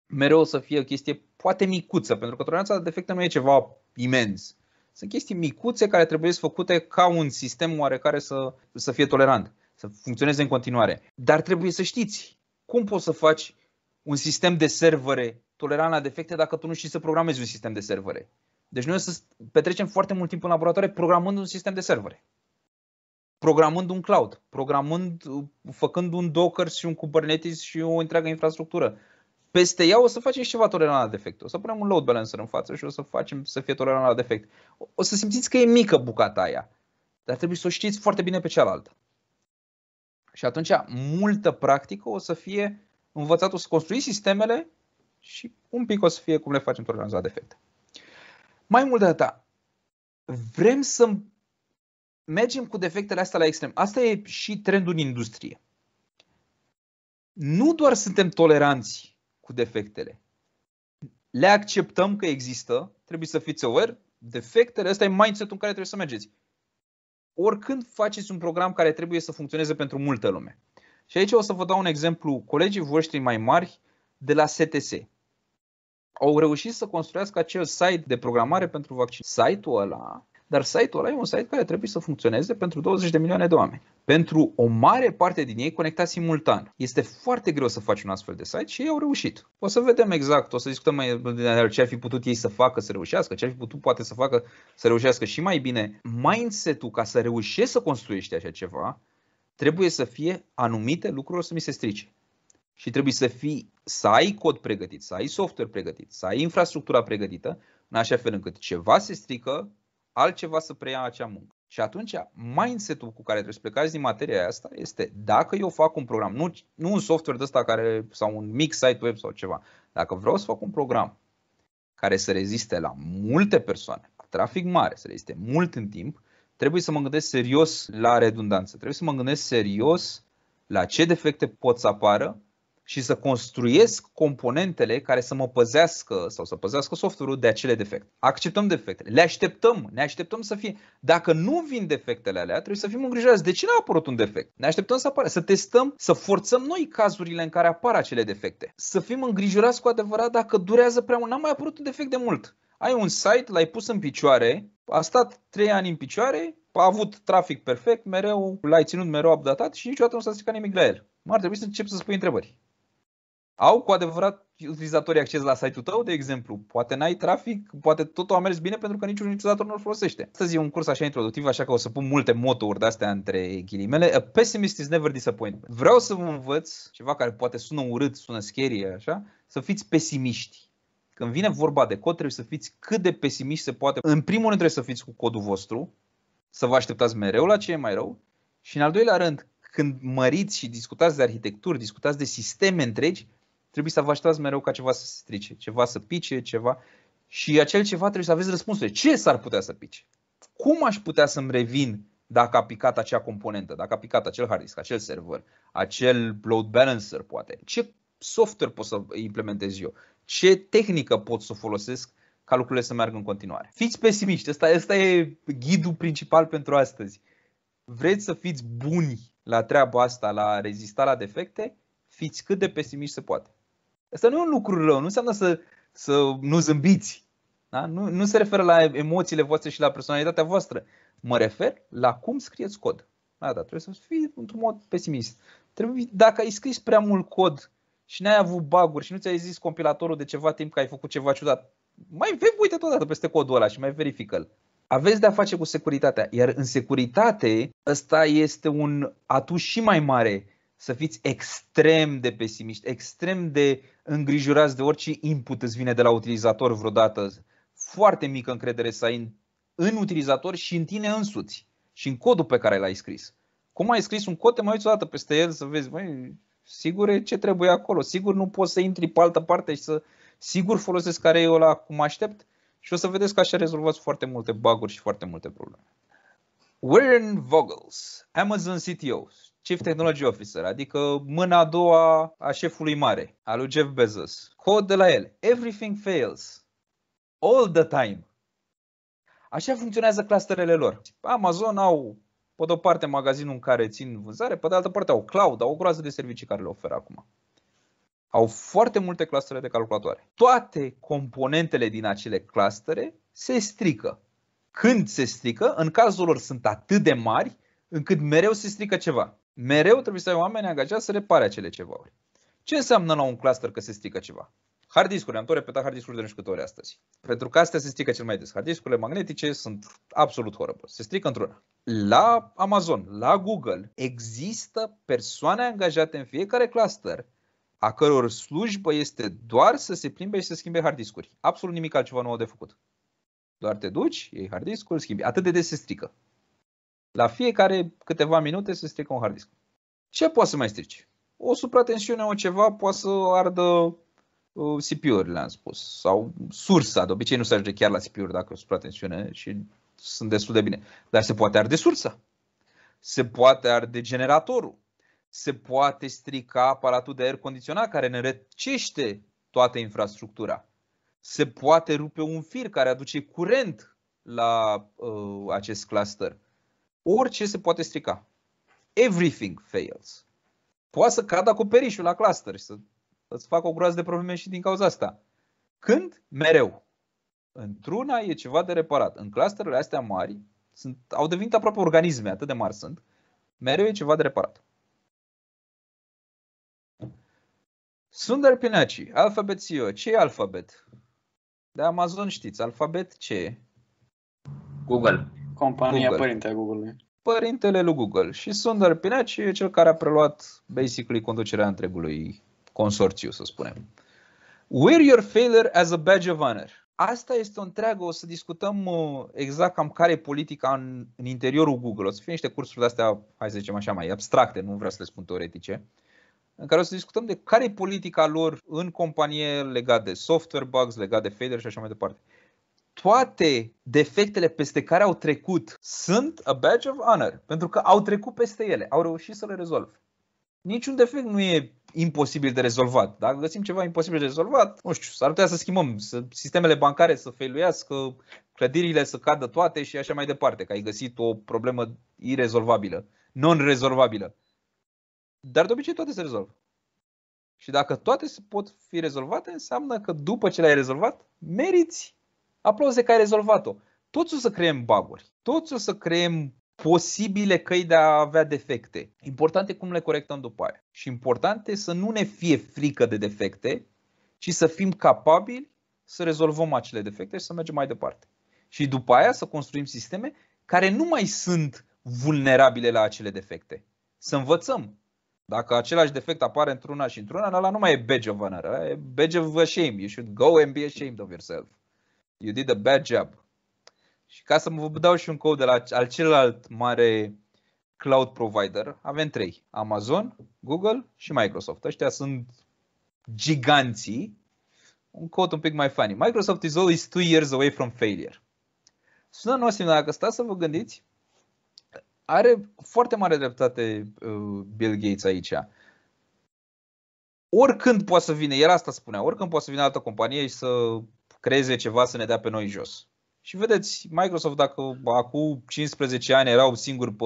Mereu o să fie o chestie poate micuță, pentru că toleranța la defecte nu e ceva imens. Sunt chestii micuțe care trebuie făcute ca un sistem oarecare să fie tolerant, să funcționeze în continuare. Dar trebuie să știți cum poți să faci un sistem de servere tolerant la defecte dacă tu nu știi să programezi un sistem de servere. Deci noi o să petrecem foarte mult timp în laboratoare programând un sistem de servere, programând un cloud, făcând un Docker și un Kubernetes și o întreagă infrastructură. Peste ea o să facem și ceva tolerant la defecte. O să punem un load balancer în față și o să facem să fie tolerant la defect. O să simțiți că e mică bucata aia, dar trebuie să o știți foarte bine pe cealaltă. Și atunci multă practică o să fie învățat, o să construiți sistemele și un pic o să fie cum le facem tolerant la defecte. Mai mult de atât, vrem să mergem cu defectele astea la extrem. Asta e și trendul în industrie. Nu doar suntem toleranți cu defectele, le acceptăm că există, trebuie să fiți aware, defectele, ăsta e mindset-ul în care trebuie să mergeți. Oricând faceți un program care trebuie să funcționeze pentru multă lume. Și aici o să vă dau un exemplu. Colegii voștri mai mari de la STS au reușit să construiască acel site de programare pentru vaccin. Site-ul ăla e un site care trebuie să funcționeze pentru 20 de milioane de oameni. Pentru o mare parte din ei conectați simultan. Este foarte greu să faci un astfel de site și ei au reușit. O să vedem exact, o să discutăm mai ce ar fi putut ei să facă să reușească, ce ar fi putut poate să facă să reușească și mai bine. Mindset-ul ca să reușești să construiești așa ceva, trebuie să fie anumite lucruri să mi se strice. Și trebuie să ai cod pregătit, să ai software pregătit, să ai infrastructura pregătită, în așa fel încât ceva se strică, altceva să preia acea muncă. Și atunci mindset-ul cu care trebuie să plecați din materia asta este dacă eu fac un program, nu un software de ăsta sau un mic site web sau ceva, dacă vreau să fac un program care să reziste la multe persoane, la trafic mare, să reziste mult în timp, trebuie să mă gândesc serios la redundanță, trebuie să mă gândesc serios la ce defecte pot să apară și să construiesc componentele care să mă păzească sau să păzească software-ul de acele defecte. Acceptăm defectele, ne așteptăm să fie. Dacă nu vin defectele alea, trebuie să fim îngrijorați. De ce n-a apărut un defect? Ne așteptăm să apară, să testăm, să forțăm noi cazurile în care apar acele defecte. Să fim îngrijorați cu adevărat dacă durează prea mult. N-a mai apărut un defect de mult. Ai un site, l-ai pus în picioare, a stat 3 ani în picioare, a avut trafic perfect, mereu l-ai ținut mereu updatat și niciodată nu s-a stricat nimic la el. Ar trebui să încep să spui întrebări. Au cu adevărat utilizatorii acces la site-ul tău, de exemplu? Poate n-ai trafic, poate totul a mers bine pentru că niciun utilizator nu-l folosește. Astăzi e un curs așa introductiv, așa că o să pun multe motouri de-astea între ghilimele. A pessimist is never disappointed. Vreau să vă învăț ceva care poate sună urât, sună scary, așa, să fiți pesimiști. Când vine vorba de cod, trebuie să fiți cât de pesimiști se poate. În primul rând trebuie să fiți cu codul vostru, să vă așteptați mereu la ce e mai rău. Și în al doilea rând, când măriți și discutați de arhitecturi, discutați de sisteme întregi, trebuie să vă așteptați mereu ca ceva să se strice, ceva să pice, ceva. Și acel ceva trebuie să aveți răspunsuri. Ce s-ar putea să pice? Cum aș putea să-mi revin dacă a picat acea componentă, dacă a picat acel hard disk, acel server, acel load balancer poate? Ce software pot să implementez eu? Ce tehnică pot să folosesc ca lucrurile să meargă în continuare? Fiți pesimiști, ăsta e ghidul principal pentru astăzi. Vreți să fiți buni la treaba asta, la rezista la defecte? Fiți cât de pesimiști se poate. Asta nu e un lucru rău, nu înseamnă să nu zâmbiți. Da? Nu se referă la emoțiile voastre și la personalitatea voastră. Mă refer la cum scrieți cod. Da, trebuie să fii într-un mod pesimist. Dacă ai scris prea mult cod și n-ai avut bug-uri și nu ți-ai zis compilatorul de ceva timp că ai făcut ceva ciudat, mai uite totodată peste codul ăla și mai verifică-l. Aveți de-a face cu securitatea, iar în securitate ăsta este un atu și mai mare. Să fiți extrem de pesimiști, extrem de îngrijorați de orice input îți vine de la utilizator vreodată. Foarte mică încredere să ai în utilizator și în tine însuți și în codul pe care l-ai scris. Cum ai scris un cod, te mai uiți o dată peste el să vezi, sigur e ce trebuie acolo, sigur nu poți să intri pe altă parte și sigur folosesc care e ăla cum aștept și o să vedeți că așa rezolvați foarte multe bug-uri și foarte multe probleme. Warren Vogels, Amazon CTO, Chief Technology Officer, adică mâna a doua a șefului mare, a lui Jeff Bezos. Cod de la el. Everything fails. All the time. Așa funcționează clusterele lor. Amazon au, pe de-o parte, magazinul în care țin vânzare, pe de altă parte au cloud, au o groază de servicii care le oferă acum. Au foarte multe clustere de calculatoare. Toate componentele din acele clustere se strică. Când se strică, în cazul lor sunt atât de mari încât mereu se strică ceva. Mereu trebuie să ai oameni angajați să repare acele cevauri. Ce înseamnă la un cluster că se strică ceva? Hard discuri, am tot repetat hard discuri de nu știu câte ori astăzi. Pentru că astea se strică cel mai des. Hard discurile magnetice sunt absolut horrible. Se strică într-una. La Amazon, la Google, există persoane angajate în fiecare cluster a căror slujbă este doar să se plimbe și să schimbe hard discuri. Absolut nimic altceva nu au de făcut. Doar te duci, iei hard discul, schimbi. Atât de des se strică. La fiecare câteva minute se strică un hard disk. Ce poate să mai strici? O supratensiune, o ceva, poate să ardă CPU-urile, am spus. Sau sursa. De obicei nu se ajunge chiar la CPU-uri dacă e o supratensiune și sunt destul de bine. Dar se poate arde sursa. Se poate arde generatorul. Se poate strica aparatul de aer condiționat care ne răcește toată infrastructura. Se poate rupe un fir care aduce curent la acest cluster. Orice se poate strica. Everything fails. Poate să cadă acoperișul la cluster și să-ți facă o groază de probleme și din cauza asta. Când? Mereu. Într-una e ceva de reparat. În clusterele astea mari au devenit aproape organisme, atât de mari sunt. Mereu e ceva de reparat. Sundar Pichai, Alphabet CEO. Ce e Alphabet? De Amazon știți. Alphabet ce e? Google. Compania Google. părinte a Google-ului. Părintele lui Google. Și Sundar Pichai e cel care a preluat basically conducerea întregului consorțiu, să spunem. Wear your failure as a badge of honor. Asta este o întreagă, o să discutăm exact cam care e politica în interiorul Google. O să fie niște cursuri de-astea, hai să zicem așa, mai abstracte, nu vreau să le spun teoretice, în care o să discutăm de care e politica lor în companie legat de software bugs, legat de failure și așa mai departe. Toate defectele peste care au trecut sunt a badge of honor, pentru că au trecut peste ele, au reușit să le rezolve. Niciun defect nu e imposibil de rezolvat. Dacă găsim ceva imposibil de rezolvat, nu știu, s-ar putea să schimbăm, sistemele bancare să failuiască, clădirile să cadă toate și așa mai departe, că ai găsit o problemă irezolvabilă, non-rezolvabilă. Dar de obicei toate se rezolvă. Și dacă toate se pot fi rezolvate, înseamnă că după ce le-ai rezolvat, meriți aplauze că ai rezolvat-o. Toți o să creăm bug-uri, toți o să creăm posibile căi de a avea defecte. Important e cum le corectăm după aia. Și important e să nu ne fie frică de defecte, ci să fim capabili să rezolvăm acele defecte și să mergem mai departe. Și după aia să construim sisteme care nu mai sunt vulnerabile la acele defecte. Să învățăm. Dacă același defect apare într-una și într-una, ăla nu mai e badge of honor, ăla e badge of shame. You should go and be ashamed of yourself. You did a bad job. Și ca să vă dau și un cod de la al celălalt mare cloud provider, avem 3. Amazon, Google și Microsoft. Ăștia sunt giganții. Un cod un pic mai funny. Microsoft is always 2 years away from failure. Sună noastră, dacă stați să vă gândiți, are foarte mare dreptate Bill Gates aici. Oricând poate să vină, el asta spunea, oricând poate să vină altă companie și să creeze ceva să ne dea pe noi jos. Și vedeți, Microsoft, dacă acum 15 ani erau singuri pe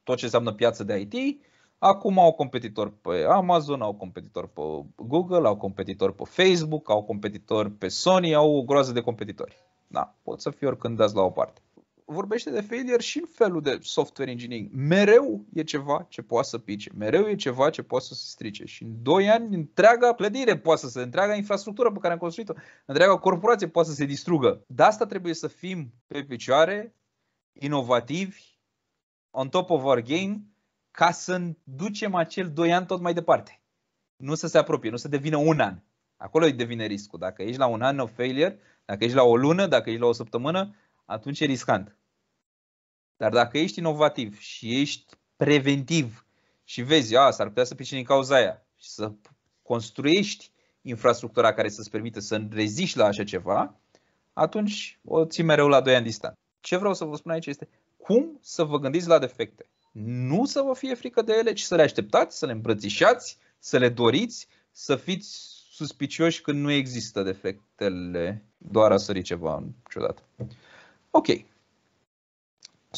tot ce înseamnă piață de IT, acum au competitori pe Amazon, au competitori pe Google, au competitori pe Facebook, au competitori pe Sony, au o groază de competitori. Da, pot să fie oricând dați la o parte. Vorbește de failure și în felul de software engineering. Mereu e ceva ce poate să pice, mereu e ceva ce poate să se strice. Și în 2 ani întreaga clădire poate să se, întreaga infrastructură pe care am construit-o, întreaga corporație poate să se distrugă. De asta trebuie să fim pe picioare, inovativi, on top of our game, ca să ducem acel 2 ani tot mai departe. Nu să se apropie, nu să devină un an. Acolo îi devine riscul. Dacă ești la un an of failure, dacă ești la o lună, dacă ești la o săptămână, atunci e riscant. Dar dacă ești inovativ și ești preventiv și vezi, s-ar putea să pice din cauza aia și să construiești infrastructura care să-ți permită să reziști la așa ceva, atunci o ții mereu la 2 ani distant. Ce vreau să vă spun aici este cum să vă gândiți la defecte. Nu să vă fie frică de ele, ci să le așteptați, să le îmbrățișați, să le doriți, să fiți suspicioși când nu există defectele, doar a sări ceva niciodată. Ok.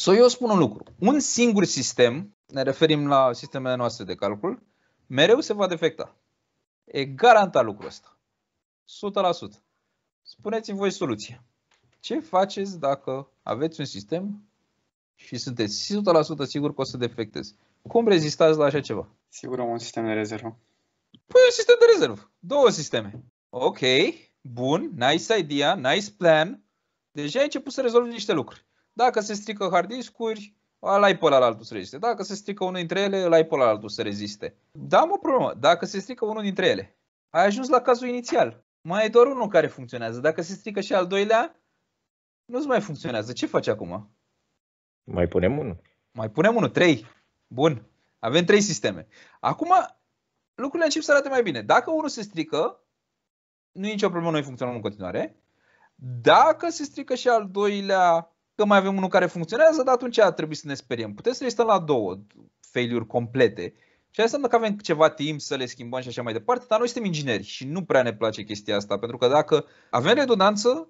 Eu spun un lucru. Un singur sistem, ne referim la sistemele noastre de calcul, mereu se va defecta. E garantat lucrul ăsta. 100%. Spuneți-mi voi soluția. Ce faceți dacă aveți un sistem și sunteți 100% sigur că o să defecteze? Cum rezistați la așa ceva? Sigur am un sistem de rezervă. Păi un sistem de rezervă. 2 sisteme. Ok. Bun. Nice idea. Nice plan. Deja ai început să rezolvi niște lucruri. Dacă se strică hard discuri, ăla-i pe ălaltul să reziste. Dacă se strică unul dintre ele, ăla-i pe ălaltul să reziste. Da, am o problemă. Dacă se strică unul dintre ele, ai ajuns la cazul inițial. Mai e doar unul care funcționează. Dacă se strică și al doilea, nu-ți mai funcționează. Ce faci acum? Mai punem unul. Mai punem unul. 3. Bun. Avem 3 sisteme. Acum lucrurile încep să arate mai bine. Dacă unul se strică, nu e nicio problemă, noi funcționăm în continuare. Dacă se strică și al doilea, că mai avem unul care funcționează, dar atunci ar trebui să ne speriem. Putem să ne stăm la 2 failure complete. Și asta înseamnă că avem ceva timp să le schimbăm și așa mai departe, dar noi suntem ingineri și nu prea ne place chestia asta, pentru că dacă avem redundanță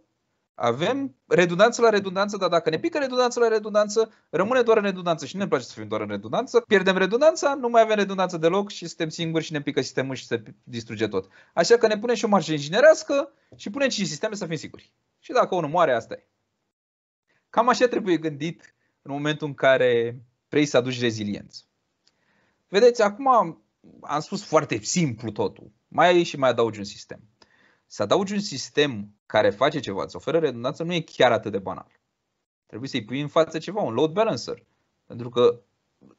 la redundanță, dar dacă ne pică redundanță la redundanță, rămâne doar în redundanță și nu ne place să fim doar în redundanță, pierdem redundanța, nu mai avem redundanță deloc și suntem singuri și ne pică sistemul și se distruge tot. Așa că ne punem și o marjă inginerească și punem 5 sisteme să fim siguri. Și dacă unul moare, asta e. Cam așa trebuie gândit în momentul în care vrei să aduci reziliență. Vedeți, acum am spus foarte simplu totul. Mai ai și mai adaugi un sistem. Să adaugi un sistem care face ceva, îți oferă redundanță, nu e chiar atât de banal. Trebuie să-i pui în față ceva, un load balancer. Pentru că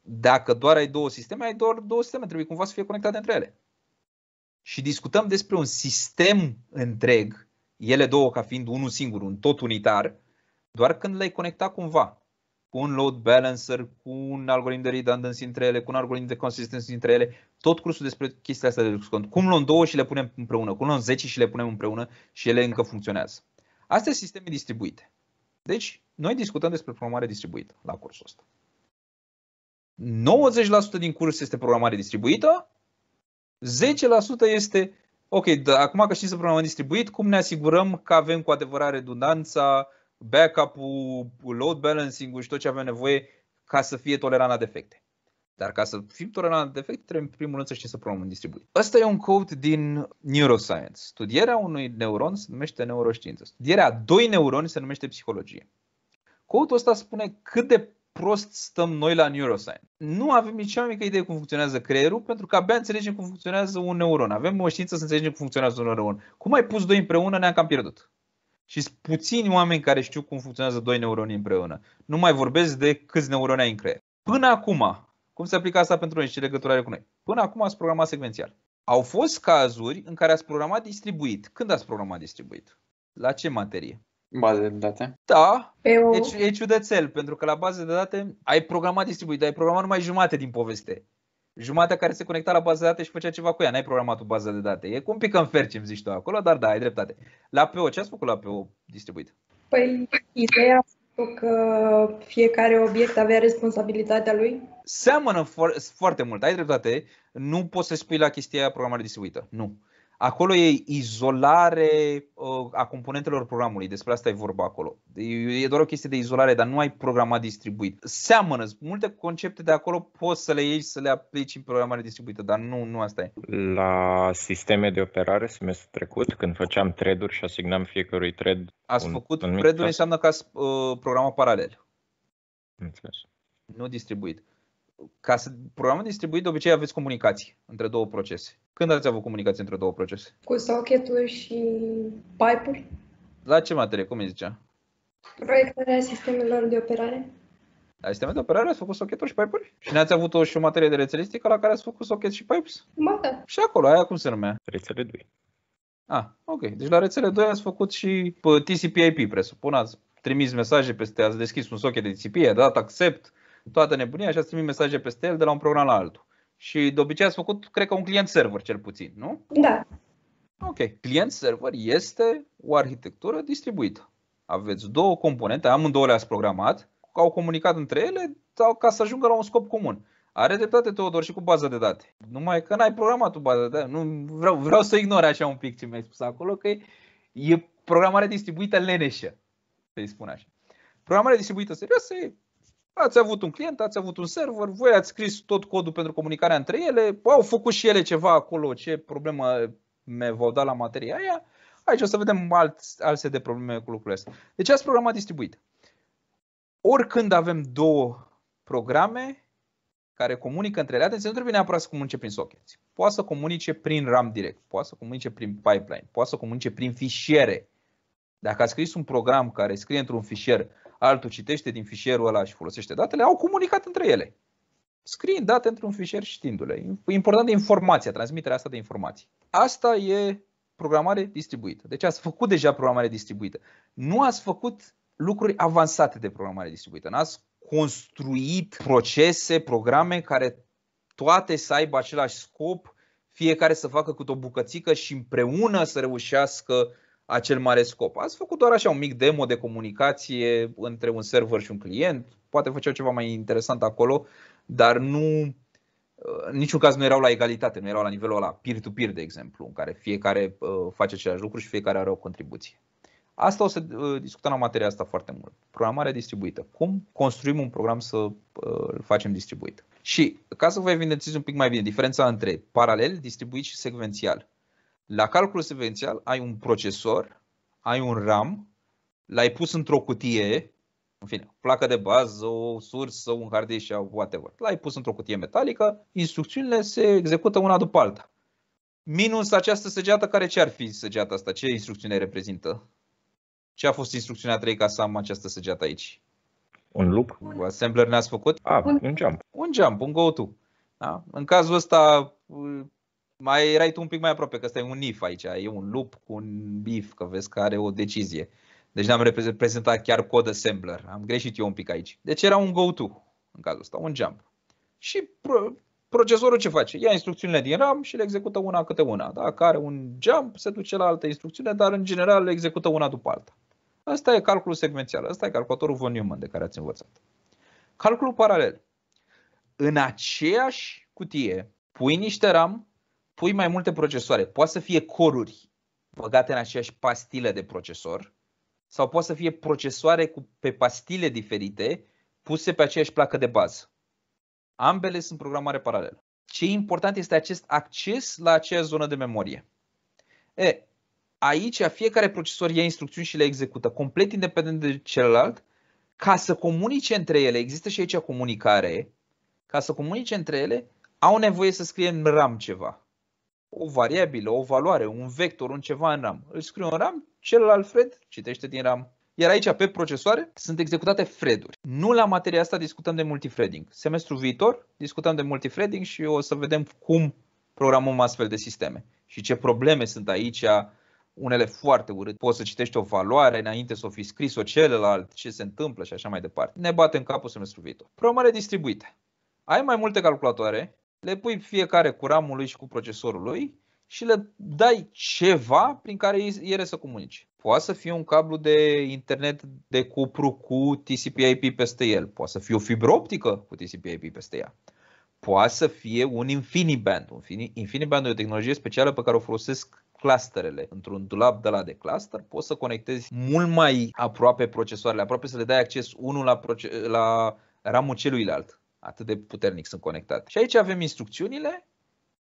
dacă doar ai 2 sisteme, ai doar 2 sisteme, trebuie cumva să fie conectate între ele. Și discutăm despre un sistem întreg, ele două ca fiind unul singur, un tot unitar, doar când le-ai conectat cumva. Cu un load balancer, cu un algoritm de redundancy între ele, cu un algoritm de consistency între ele, tot cursul despre chestiile astea de discutăm. Cum luăm 2 și le punem împreună, cum luăm 10 și le punem împreună și ele încă funcționează. Astea sunt sisteme distribuite. Deci, noi discutăm despre programare distribuită la cursul ăsta. 90% din curs este programare distribuită, 10% este, ok, acum că știm să programăm distribuit, cum ne asigurăm că avem cu adevărat redundanța, backup-ul, load balancing-ul și tot ce avem nevoie ca să fie tolerant la defecte. Dar ca să fim tolerant la defecte, trebuie în primul rând să știm să programăm distribuit. Ăsta e un code din neuroscience. Studierea unui neuron se numește neuroștiință. Studierea a 2 neuroni se numește psihologie. Code-ul ăsta spune cât de prost stăm noi la neuroscience. Nu avem nici cea mai mică idee cum funcționează creierul, pentru că abia înțelegem cum funcționează un neuron. Avem o știință să înțelegem cum funcționează un neuron. Cum ai pus doi împreună, ne-am cam pierdut. Și sunt puțini oameni care știu cum funcționează doi neuroni împreună. Nu mai vorbesc de câți neuroni ai în creier. Până acum, cum se aplică asta pentru noi și ce legătură are cu noi? Până acum ați programat secvențial. Au fost cazuri în care ați programat distribuit. Când ați programat distribuit? La ce materie? Bază de date. Da, e ciudățel, pentru că la bază de date ai programat distribuit, dar ai programat numai jumate din poveste. Jumatea care se conecta la bază de date și făcea ceva cu ea, n-ai programat o bază de date. E un pic în fer ce-mi zici tu acolo, dar da, ai dreptate. La PO, ce ați făcut la PO distribuit? Păi, ideea a fost că fiecare obiect avea responsabilitatea lui. Seamănă foarte mult, ai dreptate. Nu poți să spui la chestia aia programare distribuită. Nu. Acolo e izolare a componentelor programului, despre asta e vorba acolo. E doar o chestie de izolare, dar nu ai programat distribuit. Seamănă, multe concepte de acolo poți să le iei și să le aplici în programare distribuită, dar nu asta e. La sisteme de operare semestrul trecut, când făceam thread-uri și asignam fiecărui thread. Ați făcut thread-uri, înseamnă că ați programat paralel. Înțeles. Nu distribuit. Ca să programăm distribuit, de obicei aveți comunicații între două procese. Când ați avut comunicații între două procese? Cu socket-uri și pipe-uri. La ce materie? Cum îi zicea? Proiectarea sistemelor de operare. La sisteme de operare ați făcut socket-uri și pipe-uri? Și n-ați avut și o materie de rețelistică la care ați făcut socket și pipes? Ba da. Și acolo, aia cum se numea? Rețele 2. Ok. Deci la rețele 2 ați făcut și TCP/IP, presupun. Ați trimis mesaje peste, ați deschis un socket de TCP, ați dat accept, toată nebunia și ați trimis mesaje peste el de la un program la altul. Și de obicei ați făcut, cred că, un client-server cel puțin, nu? Da. Ok. Client-server este o arhitectură distribuită. Aveți două componente, amândouă le-ați programat, au comunicat între ele ca să ajungă la un scop comun. Are dreptate Teodor și cu baza de date. Numai că n-ai programat tu baza de date. Nu, vreau să ignore așa un pic ce mi-ai spus acolo, că e programare distribuită leneșă, să-i spun așa. Programare distribuită serioasă e: ați avut un client, ați avut un server, voi ați scris tot codul pentru comunicarea între ele, au făcut și ele ceva acolo, ce probleme v-au dat la materia aia. Aici o să vedem alt set de probleme cu lucrurile astea. Deci ați programat distribuit. Oricând avem două programe care comunică între ele, atenție, nu trebuie neapărat să comunice prin sockets. Poate să comunice prin RAM direct, poate să comunice prin pipeline, poate să comunice prin fișiere. Dacă ați scris un program care scrie într-un fișier, altul citește din fișierul ăla și folosește datele, au comunicat între ele. Scriind date într-un fișier și știindu-le. Important e informația, transmiterea asta de informații. Asta e programare distribuită. Deci ați făcut deja programare distribuită. Nu ați făcut lucruri avansate de programare distribuită. N-ați construit procese, programe care toate să aibă același scop, fiecare să facă câte o bucățică și împreună să reușească acel mare scop. Ați făcut doar așa un mic demo de comunicație între un server și un client. Poate făceau ceva mai interesant acolo, dar nu, în niciun caz nu erau la egalitate, nu erau la nivelul ăla peer-to-peer, de exemplu, în care fiecare face același lucru și fiecare are o contribuție. Asta o să discutăm la materia asta foarte mult. Programarea distribuită. Cum construim un program să îl facem distribuit. Și ca să vă evidențiez un pic mai bine diferența între paralel, distribuit și secvențial. La calculul secvențial ai un procesor, ai un RAM, l-ai pus într-o cutie, în fine, o placă de bază, o sursă, un hard disk sau whatever. L-ai pus într-o cutie metalică, instrucțiunile se execută una după alta. Minus această săgeată, care ce ar fi săgeata asta? Ce instrucțiune reprezintă? Ce a fost instrucțiunea 3 ca să am această săgeată aici? Un loop? Assembler ne-ați făcut? Un jump. Un jump, un go-to. Da? În cazul ăsta mai erai tu un pic mai aproape, că ăsta e un if aici. E un loop cu un if, că vezi că are o decizie. Deci n-am reprezentat chiar cod assembler. Am greșit eu un pic aici. Deci era un go-to în cazul ăsta, un jump. Și procesorul ce face? Ia instrucțiunile din RAM și le execută una câte una. Dacă are un jump, se duce la altă instrucțiune, dar în general le execută una după alta. Asta e calculul secvențial. Asta e calculatorul von Neumann de care ați învățat. Calculul paralel. În aceeași cutie pui niște RAM, pui mai multe procesoare. Poate să fie coruri băgate în aceeași pastilă de procesor sau poate să fie procesoare pe pastile diferite puse pe aceeași placă de bază. Ambele sunt programare paralelă. Ce e important este acest acces la aceeași zonă de memorie. Aici fiecare procesor ia instrucțiuni și le execută complet independent de celălalt Ca să comunice între ele, există și aici comunicare, ca să comunice între ele, au nevoie să scrie în RAM ceva. O variabilă, o valoare, un vector, un ceva în RAM. Îl scriu în RAM, celălalt thread citește din RAM. Iar aici, pe procesoare, sunt executate thread-uri. Nu la materia asta discutăm de multithreading. Semestrul viitor discutăm de multithreading și o să vedem cum programăm astfel de sisteme. Și ce probleme sunt aici, unele foarte urât. Poți să citești o valoare înainte să o fi scris-o celălalt, ce se întâmplă și așa mai departe. Ne bate în capul semestrul viitor. Programare distribuită. Ai mai multe calculatoare, le pui fiecare cu RAM-ul lui și cu procesorul lui și le dai ceva prin care ele să comunice. Poate să fie un cablu de internet de cupru cu TCP/IP peste el. Poate să fie o fibră optică cu TCP/IP peste ea. Poate să fie un InfiniBand. InfiniBand e o tehnologie specială pe care o folosesc clusterele. Într-un dulap de la de cluster poți să conectezi mult mai aproape procesoarele, aproape să le dai acces unul la RAM-ul celuilalt. Atât de puternic sunt conectate. Și aici avem instrucțiunile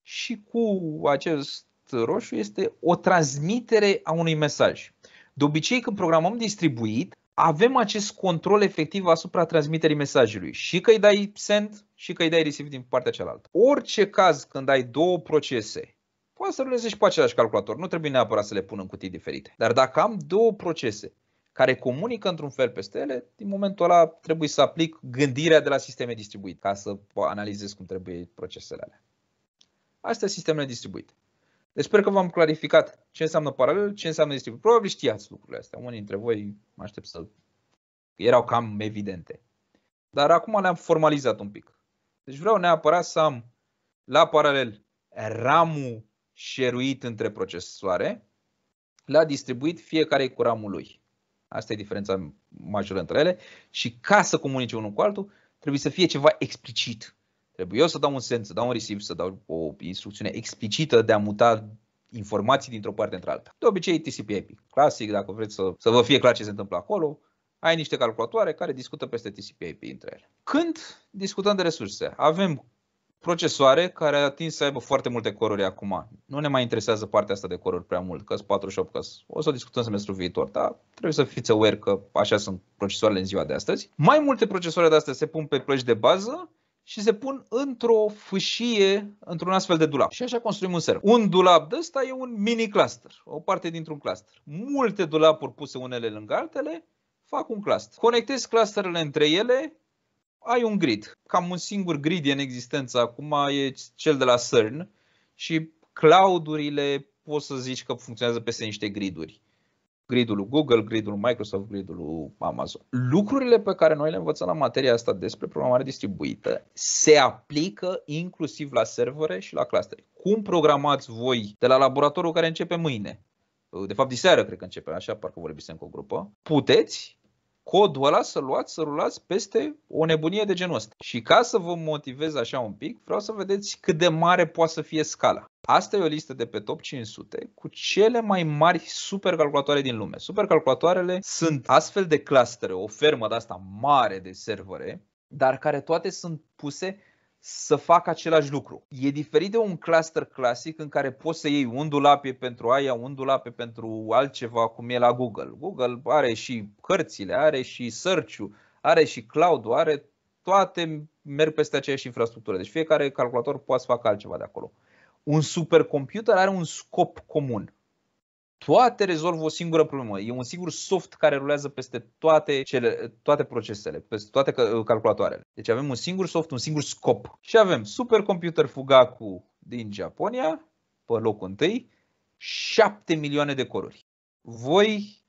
și cu acest roșu este o transmitere a unui mesaj. De obicei, când programăm distribuit, avem acest control efectiv asupra transmiterii mesajului. Și că îi dai send și că îi dai receive din partea cealaltă. Orice caz când ai două procese, poți să ruleze și pe același calculator. Nu trebuie neapărat să le pun în cutii diferite. Dar dacă am două procese care comunică într-un fel peste ele, din momentul ăla trebuie să aplic gândirea de la sisteme distribuite ca să analizez cum trebuie procesele alea. Astea sunt sistemele distribuite. Deci sper că v-am clarificat ce înseamnă paralel, ce înseamnă distribuit. Probabil știați lucrurile astea. Unii dintre voi mă aștept să erau cam evidente. Dar acum le-am formalizat un pic. Deci vreau neapărat să am la paralel RAM-ul share-uit între procesoare, la distribuit fiecare cu RAM-ul lui. Asta e diferența majoră între ele. Și ca să comunice unul cu altul, trebuie să fie ceva explicit. Trebuie eu să dau un send, să dau un receive, să dau o instrucțiune explicită de a muta informații dintr-o parte într-alta. De obicei TCP/IP. Clasic, dacă vreți să vă fie clar ce se întâmplă acolo, ai niște calculatoare care discută peste TCP/IP între ele. Când discutăm de resurse, avem procesoare care ating să aibă foarte multe coruri acum. Nu ne mai interesează partea asta de coruri prea mult, că 48, că o să o discutăm semestrul viitor, dar trebuie să fiți aware că așa sunt procesoarele în ziua de astăzi. Mai multe procesoare de astea se pun pe plăci de bază și se pun într-o fâșie, într-un astfel de dulap. Și așa construim un server. Un dulap de ăsta e un mini cluster, o parte dintr-un cluster. Multe dulapuri puse unele lângă altele fac un cluster. Conectezi clusterele între ele, ai un grid. Cam un singur grid e în existență acum, e cel de la CERN și cloud-urile poți să zici că funcționează peste niște griduri. Gridul lui Google, gridul lui Microsoft, gridul lui Amazon. Lucrurile pe care noi le învățăm la materia asta despre programare distribuită se aplică inclusiv la servere și la clustere. Cum programați voi de la laboratorul care începe mâine? De fapt, diseară cred că începe, așa parcă vorbisem cu o grupă. Puteți codul ăla să luați, să rulați peste o nebunie de genul ăsta. Și ca să vă motivez așa un pic, vreau să vedeți cât de mare poate să fie scala. Asta e o listă de pe top 500 cu cele mai mari supercalculatoare din lume. Supercalculatoarele sunt astfel de clustere, o fermă de asta mare de servere, dar care toate sunt puse să facă același lucru. E diferit de un cluster clasic în care poți să iei un dulap pentru aia, un dulap pentru altceva, cum e la Google. Google are și cărțile, are și search-ul, are și cloud-ul, are toate merg peste aceeași infrastructură. Deci fiecare calculator poate să facă altceva de acolo. Un supercomputer are un scop comun. Toate rezolvă o singură problemă. E un singur soft care rulează peste toate procesele, peste toate calculatoarele. Deci avem un singur soft, un singur scop. Și avem supercomputer Fugaku din Japonia, pe locul 1, 7 milioane de coruri. Voi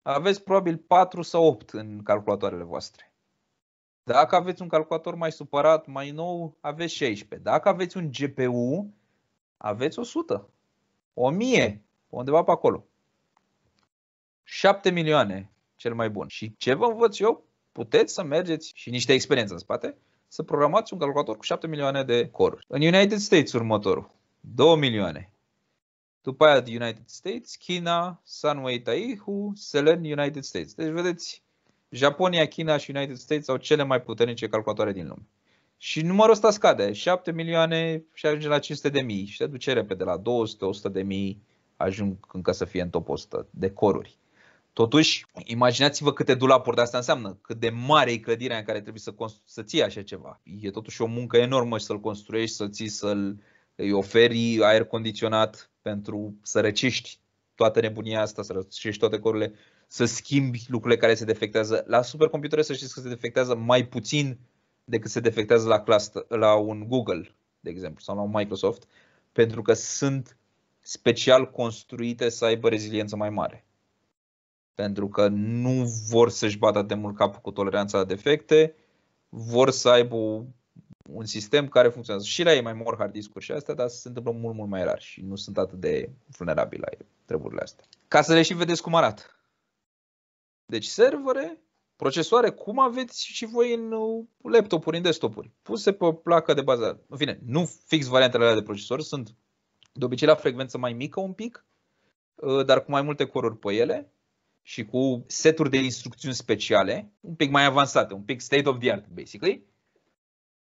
aveți probabil 4 sau 8 în calculatoarele voastre. Dacă aveți un calculator mai supărat, mai nou, aveți 16. Dacă aveți un GPU, aveți 100, 1000, undeva pe acolo. 7 milioane, cel mai bun. Și ce vă învăț eu? Puteți să mergeți, și niște experiență în spate, să programați un calculator cu 7 milioane de coruri. În United States următorul, 2 milioane. După aia United States, China, Sunway Taihu, Selen, United States. Deci vedeți, Japonia, China și United States au cele mai puternice calculatoare din lume. Și numărul ăsta scade, 7 milioane și ajunge la 500 de mii și se duce repede la 200, 100 de mii, ajung încă să fie în top 100 de coruri. Totuși, imaginați-vă câte dulapuri de asta înseamnă, cât de mare e clădirea în care trebuie să ții așa ceva. E totuși o muncă enormă să-l construiești, să ții, să-i oferi aer condiționat pentru să răcești toată nebunia asta, să răcești toate corurile, să schimbi lucrurile care se defectează. La supercomputere să știți că se defectează mai puțin decât se defectează la un Google, de exemplu, sau la un Microsoft, pentru că sunt special construite să aibă reziliență mai mare. Pentru că nu vor să-și bată atât de mult capul cu toleranța la defecte, vor să aibă un sistem care funcționează. Și la ei mai mor hard disk-uri și astea, dar se întâmplă mult, mult mai rar și nu sunt atât de vulnerabili la treburile astea. Ca să le și vedeți cum arată. Deci servere, procesoare, cum aveți și voi în laptopuri, în desktopuri, puse pe o placă de bază. În fine, nu fix variantele alea de procesor, sunt de obicei la frecvență mai mică un pic, dar cu mai multe coruri pe ele și cu seturi de instrucțiuni speciale, un pic mai avansate, un pic state of the art, basically,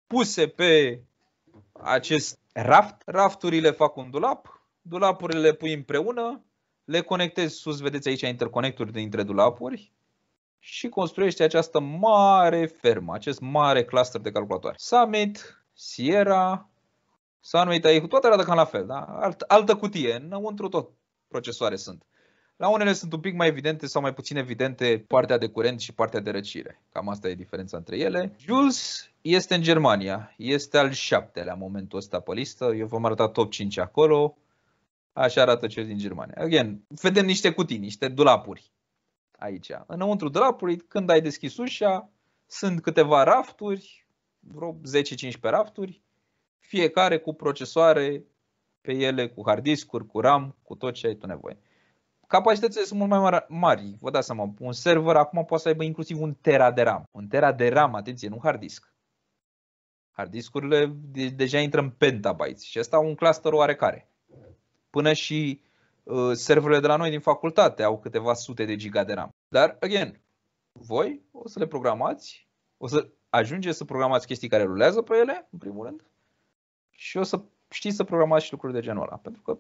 puse pe acest raft. Rafturile fac un dulap, dulapurile le pui împreună, le conectezi sus, vedeți aici interconecturi dintre dulapuri și construiești această mare fermă, acest mare cluster de calculatoare. Summit, Sierra, Sunway, aici, toate arată cam la fel, da? Altă cutie, înăuntru tot procesoare sunt. La unele sunt un pic mai evidente sau mai puțin evidente partea de curent și partea de răcire. Cam asta e diferența între ele. Jules este în Germania, este al 7-lea în momentul ăsta pe listă. Eu v-am arătat top 5 acolo. Așa arată cel din Germania. Again, vedem niște cutii, niște dulapuri aici. Înăuntru dulapului, când ai deschis ușa, sunt câteva rafturi, vreo 10-15 rafturi, fiecare cu procesoare pe ele, cu hard disk-uri, cu RAM, cu tot ce ai tu nevoie. Capacitățile sunt mult mai mari. Vă dați seama, un server acum poate să aibă inclusiv 1 tera de RAM. 1 tera de RAM, atenție, nu hard disk. Hard disk-urile deja intră în petabytes și asta un cluster oarecare. Până și serverele de la noi din facultate au câteva sute de giga de RAM. Dar, again, voi o să le programați, o să ajungeți să programați chestii care rulează pe ele, în primul rând, și o să știți să programați și lucruri de genul ăla. Pentru că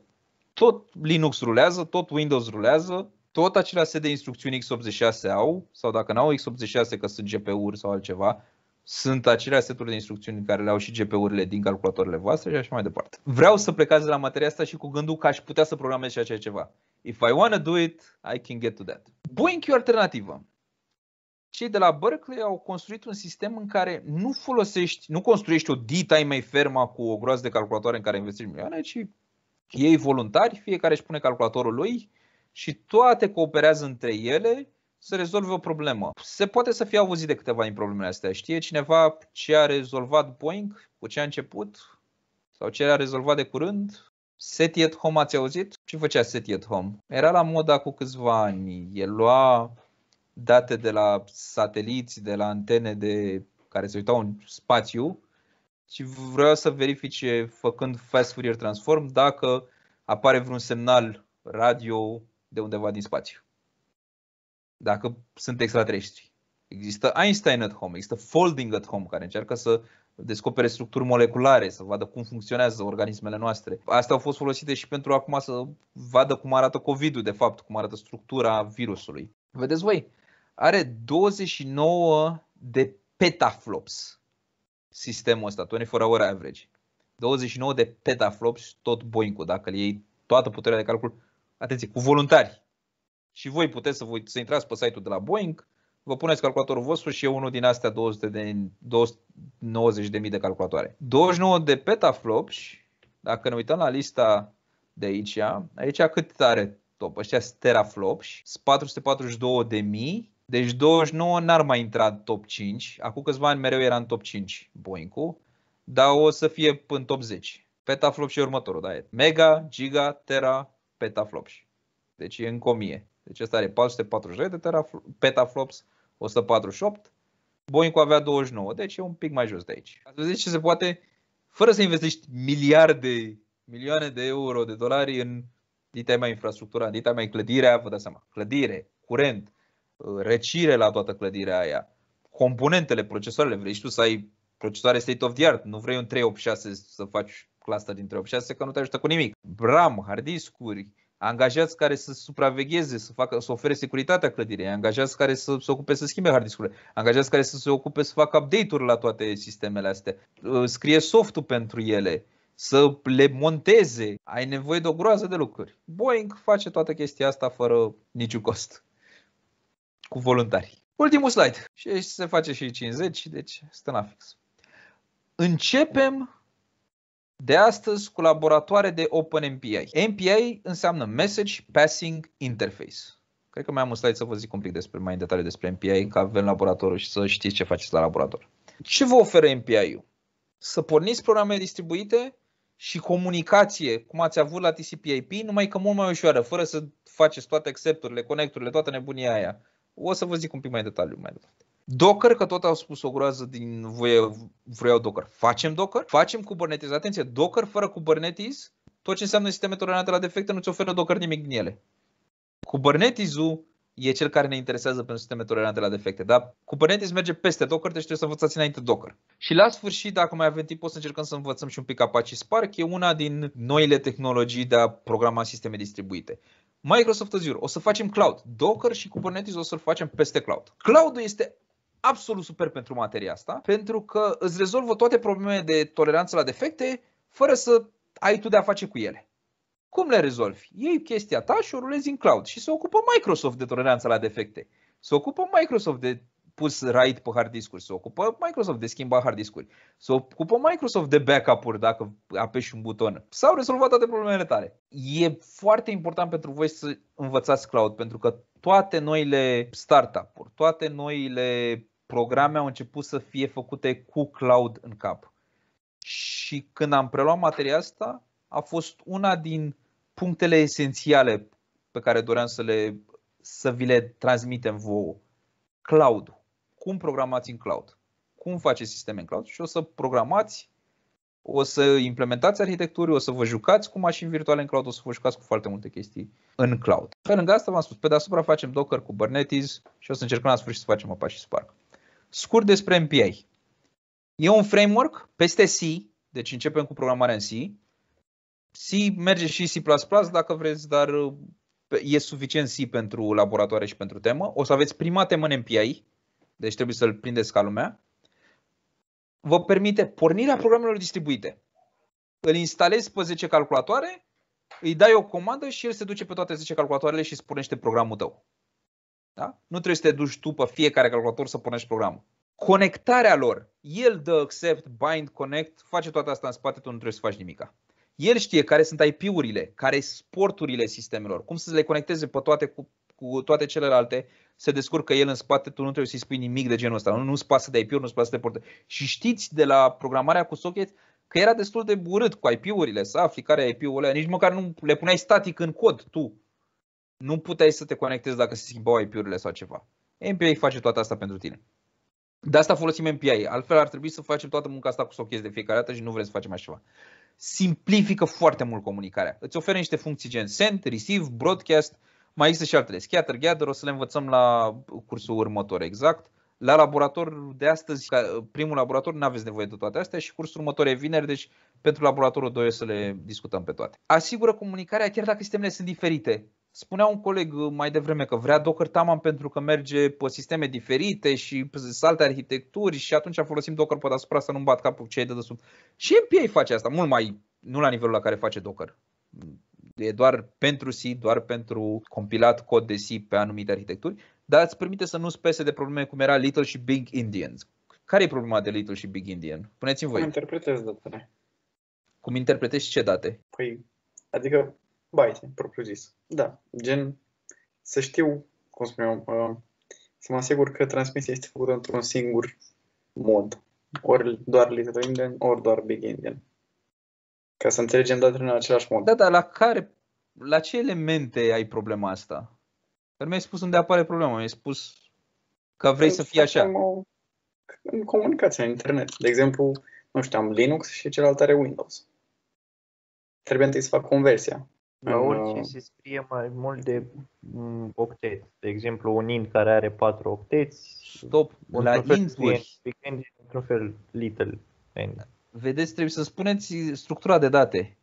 tot Linux rulează, tot Windows rulează, tot acela set de instrucțiuni x86 au, sau dacă n-au x86 că sunt GPU-uri sau altceva, sunt acelea seturi de instrucțiuni care le au și GPU-urile din calculatoarele voastre și așa mai departe. Vreau să plecați de la materia asta și cu gândul că aș putea să programez și așa ceva. If I wanna do it, I can get to that. Boeing e o alternativă. Cei de la Berkeley au construit un sistem în care nu construiești o D-time mai fermă cu o groază de calculatoare în care investești milioane, ci ei voluntari, fiecare își pune calculatorul lui și toate cooperează între ele să rezolve o problemă. Se poate să fie auzit de câteva din problemele astea. Știe cineva ce a rezolvat Boeing, cu ce a început? Sau ce a rezolvat de curând? SETI at Home, ați auzit? Ce făcea SETI at Home? Era la moda cu câțiva ani. El lua date de la sateliți, de la antene care se uitau în spațiu și vreau să verifice, făcând fast Fourier transform, dacă apare vreun semnal radio de undeva din spațiu. Dacă sunt extraterestri. Există Einstein at Home, există Folding at Home, care încearcă să descopere structuri moleculare, să vadă cum funcționează organismele noastre. Astea au fost folosite și pentru acum să vadă cum arată COVID-ul, de fapt, cum arată structura virusului. Vedeți voi, are 29 de petaflops sistemul ăsta, 24-hour average. 29 de petaflops, tot Boeing-ul, dacă le iei toată puterea de calcul, atenție, cu voluntari. Și voi puteți să intrați pe site-ul de la Boeing, vă puneți calculatorul vostru și e unul din astea 290.000 de calculatoare. 29 de petaflops, dacă ne uităm la lista de aici, cât are top? Ăștia sunt teraflops, 442.000, deci 29 n-ar mai intra în top 5. Acum câțiva ani mereu era în top 5 Boeing-ul, dar o să fie în top 10. Petaflops și următorul, da, e mega, giga, tera, petaflops. Deci e încă 1000. Deci ăsta are 442 de petaflops, 148. Boeing-ul avea 29, deci e un pic mai jos de aici. Ați văzut ce se poate, fără să investești milioane de euro, de dolari în dita mai infrastructura, dita mai clădirea, vă dați seama, clădire, curent, răcire la toată clădirea aia, componentele, procesoarele, vrei și tu să ai procesoare state of the art, nu vrei un 386 să faci cluster din 386 că nu te ajută cu nimic. RAM, hard disk-uri, angajați care să supravegheze, să ofere securitatea clădirii, angajați care să se ocupe să schimbe hard discurile, angajați care să se ocupe să facă update-uri la toate sistemele astea, scrie softul pentru ele, să le monteze. Ai nevoie de o groază de lucruri. Boeing face toată chestia asta fără niciun cost, cu voluntari. Ultimul slide. Și se face și 50, deci stă la fix. Începem de astăzi cu laboratoare de OpenMPI. MPI înseamnă Message Passing Interface. Cred că mai am un slide să vă zic un pic mai în detaliu despre MPI, că avem laboratorul și să știți ce faceți la laborator. Ce vă oferă MPI-ul? Să porniți programe distribuite și comunicație, cum ați avut la TCP/IP, numai că mult mai ușoară, fără să faceți toate accepturile, conecturile, toată nebunia aia. O să vă zic un pic mai în detaliu mai departe. Docker, că tot au spus o groază din vreau Docker. Facem Docker, facem Kubernetes. Atenție, Docker fără Kubernetes, tot ce înseamnă sisteme tolerante la defecte, nu ți oferă Docker nimic din ele. Kubernetes-ul e cel care ne interesează pentru sisteme tolerante la defecte, dar Kubernetes merge peste Docker, deci trebuie să învățați înainte Docker. Și la sfârșit, dacă mai avem timp, o să încercăm să învățăm și un pic Apache Spark, e una din noile tehnologii de a programa sisteme distribuite. Microsoft Azure, o să facem cloud. Docker și Kubernetes o să-l facem peste cloud. Cloud-ul este absolut super pentru materia asta, pentru că îți rezolvă toate problemele de toleranță la defecte fără să ai tu de a face cu ele. Cum le rezolvi? Iei chestia ta și o rulezi în cloud și se ocupă Microsoft de toleranță la defecte. Se ocupă Microsoft de pus write pe hard discuri, se ocupă Microsoft de schimba hard discuri, se ocupă Microsoft de backup-uri dacă apeși un buton. S-au rezolvat toate problemele tale. E foarte important pentru voi să învățați cloud, pentru că toate noile startup-uri, toate noile programe au început să fie făcute cu cloud în cap. Și când am preluat materia asta, a fost una din punctele esențiale pe care doream să vi le transmitem vouă. Cloud. Cum programați în cloud? Cum faceți sisteme în cloud? Și o să programați, o să implementați arhitecturi, o să vă jucați cu mașini virtuale în cloud, o să vă jucați cu foarte multe chestii în cloud. Pe lângă asta v-am spus, pe deasupra facem Docker, Kubernetes și o să încercăm la sfârșit să facem Apache Spark. Scurt despre MPI. E un framework peste C, deci începem cu programarea în C. C merge și C++ dacă vreți, dar e suficient C pentru laboratoare și pentru temă. O să aveți prima temă în MPI, deci trebuie să-l prindeți ca lumea. Vă permite pornirea programelor distribuite. Îl instalezi pe 10 calculatoare, îi dai o comandă și el se duce pe toate 10 calculatoarele și îți pornește programul tău. Da? Nu trebuie să te duci tu pe fiecare calculator să pornești programul. Conectarea lor, el dă accept, bind, connect, face toată asta în spate, tu nu trebuie să faci nimica. El știe care sunt IP-urile, care sunt porturile sistemelor, cum să le conecteze pe toate cu toate celelalte, se descurcă el în spate, tu nu trebuie să-i spui nimic de genul ăsta. Nu-ți pasă de IP-uri, nu-ți pasă de porturi. Și știți de la programarea cu socket că era destul de urât cu IP-urile, să afli care e IP-ul ăla, nici măcar nu le puneai static în cod tu. Nu puteai să te conectezi dacă se schimbau IP-urile sau ceva. MPI face toată asta pentru tine. De asta folosim MPI, altfel ar trebui să facem toată munca asta cu socket de fiecare dată și nu vrem să facem așa ceva. Simplifică foarte mult comunicarea. Îți oferă niște funcții gen send, receive, broadcast, mai există și altele. Scatter, gather, o să le învățăm la cursul următor exact. La laborator de astăzi, primul laborator, nu aveți nevoie de toate astea și cursul următor e vineri, deci pentru laboratorul 2 o să le discutăm pe toate. Asigură comunicarea chiar dacă sistemele sunt diferite. Spunea un coleg mai devreme că vrea Docker Taman pentru că merge pe sisteme diferite și pe alte arhitecturi și atunci folosim Docker pe deasupra să nu-mi bat capul ce e de desubt. Și MPI face asta, mult mai, nu la nivelul la care face Docker. E doar pentru C, doar pentru compilat cod de C pe anumite arhitecturi, dar îți permite să nu-ți pese de probleme cum era Little și Big Indian. Care e problema de Little și Big Indian? Puneți-mi voi. Cum interpretezi datele? Cum interpretezi ce date? Păi, adică byte, propriu zis. Da, gen să știu, cum spuneam, să mă asigur că transmisia este făcută într-un singur mod. Ori doar Little Indian, ori doar Big Indian. Ca să înțelegem datele în același mod. Da, dar la ce elemente ai problema asta? Că mi-ai spus unde apare problema, mi-ai spus că vrei să fie așa. În comunicație, în internet. De exemplu, nu știu, am Linux și celălalt are Windows. Trebuie întâi să fac conversia. La orice se scrie mai mult de octeți. De exemplu, un int care are 4 octeți. Stop, la int-uri. Într-un fel, little. Vedeți, trebuie să spuneți structura de date.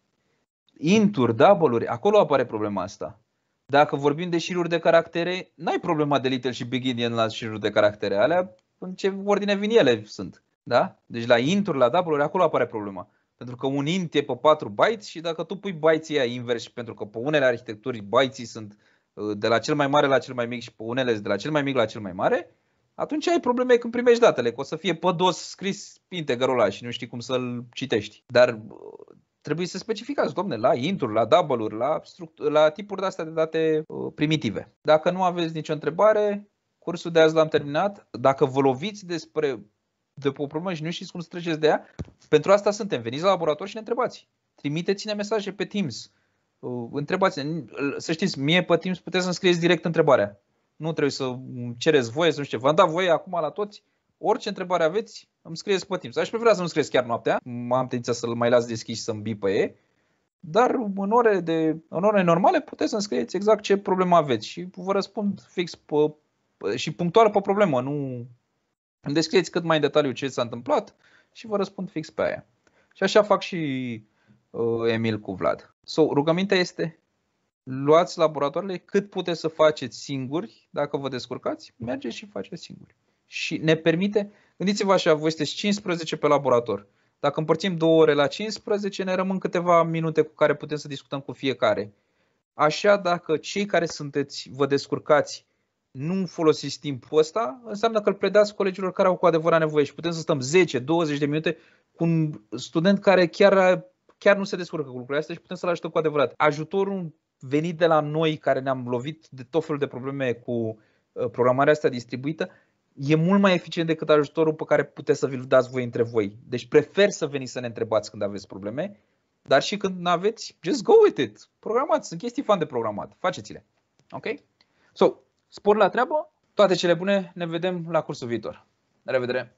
int-uri, double-uri, acolo apare problema asta. Dacă vorbim de șiruri de caractere, n-ai problema de little și big endian la șiruri de caractere. Alea, în ce ordine vin ele sunt. Da? Deci la int-uri, la double-uri, acolo apare problema. Pentru că un int e pe 4 bytes și dacă tu pui bytes-ii aia invers, pentru că pe unele arhitecturi bytes-ii sunt de la cel mai mare la cel mai mic și pe unele de la cel mai mic la cel mai mare, atunci ai probleme când primești datele, că o să fie pe DOS scris integrul ăla și nu știi cum să-l citești. Dar trebuie să specificați, domne, la int-uri, la double-uri, la tipuri de astea de date primitive. Dacă nu aveți nicio întrebare, cursul de azi l-am terminat. Dacă vă loviți de o problemă și nu știți cum să treceți de ea, pentru asta suntem. Veniți la laborator și ne întrebați. Trimiteți-ne mesaje pe Teams. Întrebați-ne. Să știți, mie pe Teams puteți să-mi scrieți direct întrebarea. Nu trebuie să cereți voie, să nu știu ce. V-am dat voie acum la toți. Orice întrebare aveți, îmi scrieți pe Teams. Aș prefera să nu scrieți chiar noaptea. Am tendința să-l mai las deschis și să-mi bipăie. Dar în ore normale puteți să-mi scrieți exact ce problemă aveți. Și vă răspund fix și punctual pe problemă. Nu îmi descrieți cât mai în detaliu ce s-a întâmplat și vă răspund fix pe aia. Și așa fac și Emil cu Vlad. Rugămintea este: luați laboratoarele cât puteți să faceți singuri. Dacă vă descurcați, mergeți și faceți singuri. Și ne permite, gândiți-vă așa, voi sunteți 15 pe laborator. Dacă împărțim 2 ore la 15, ne rămân câteva minute cu care putem să discutăm cu fiecare. Așa, dacă cei care vă descurcați, nu folosiți timpul ăsta, înseamnă că îl predați colegilor care au cu adevărat nevoie și putem să stăm 10-20 de minute cu un student care chiar nu se descurcă cu lucrurile astea și putem să-l ajutăm cu adevărat. Ajutorul venit de la noi, care ne-am lovit de tot felul de probleme cu programarea asta distribuită, e mult mai eficient decât ajutorul pe care puteți să vi-l dați voi între voi. Deci prefer să veniți să ne întrebați când aveți probleme, dar și când nu aveți, just go with it. Programați, sunt chestii fan de programat, faceți-le. Ok? Spor la treabă, toate cele bune, ne vedem la cursul viitor. La revedere!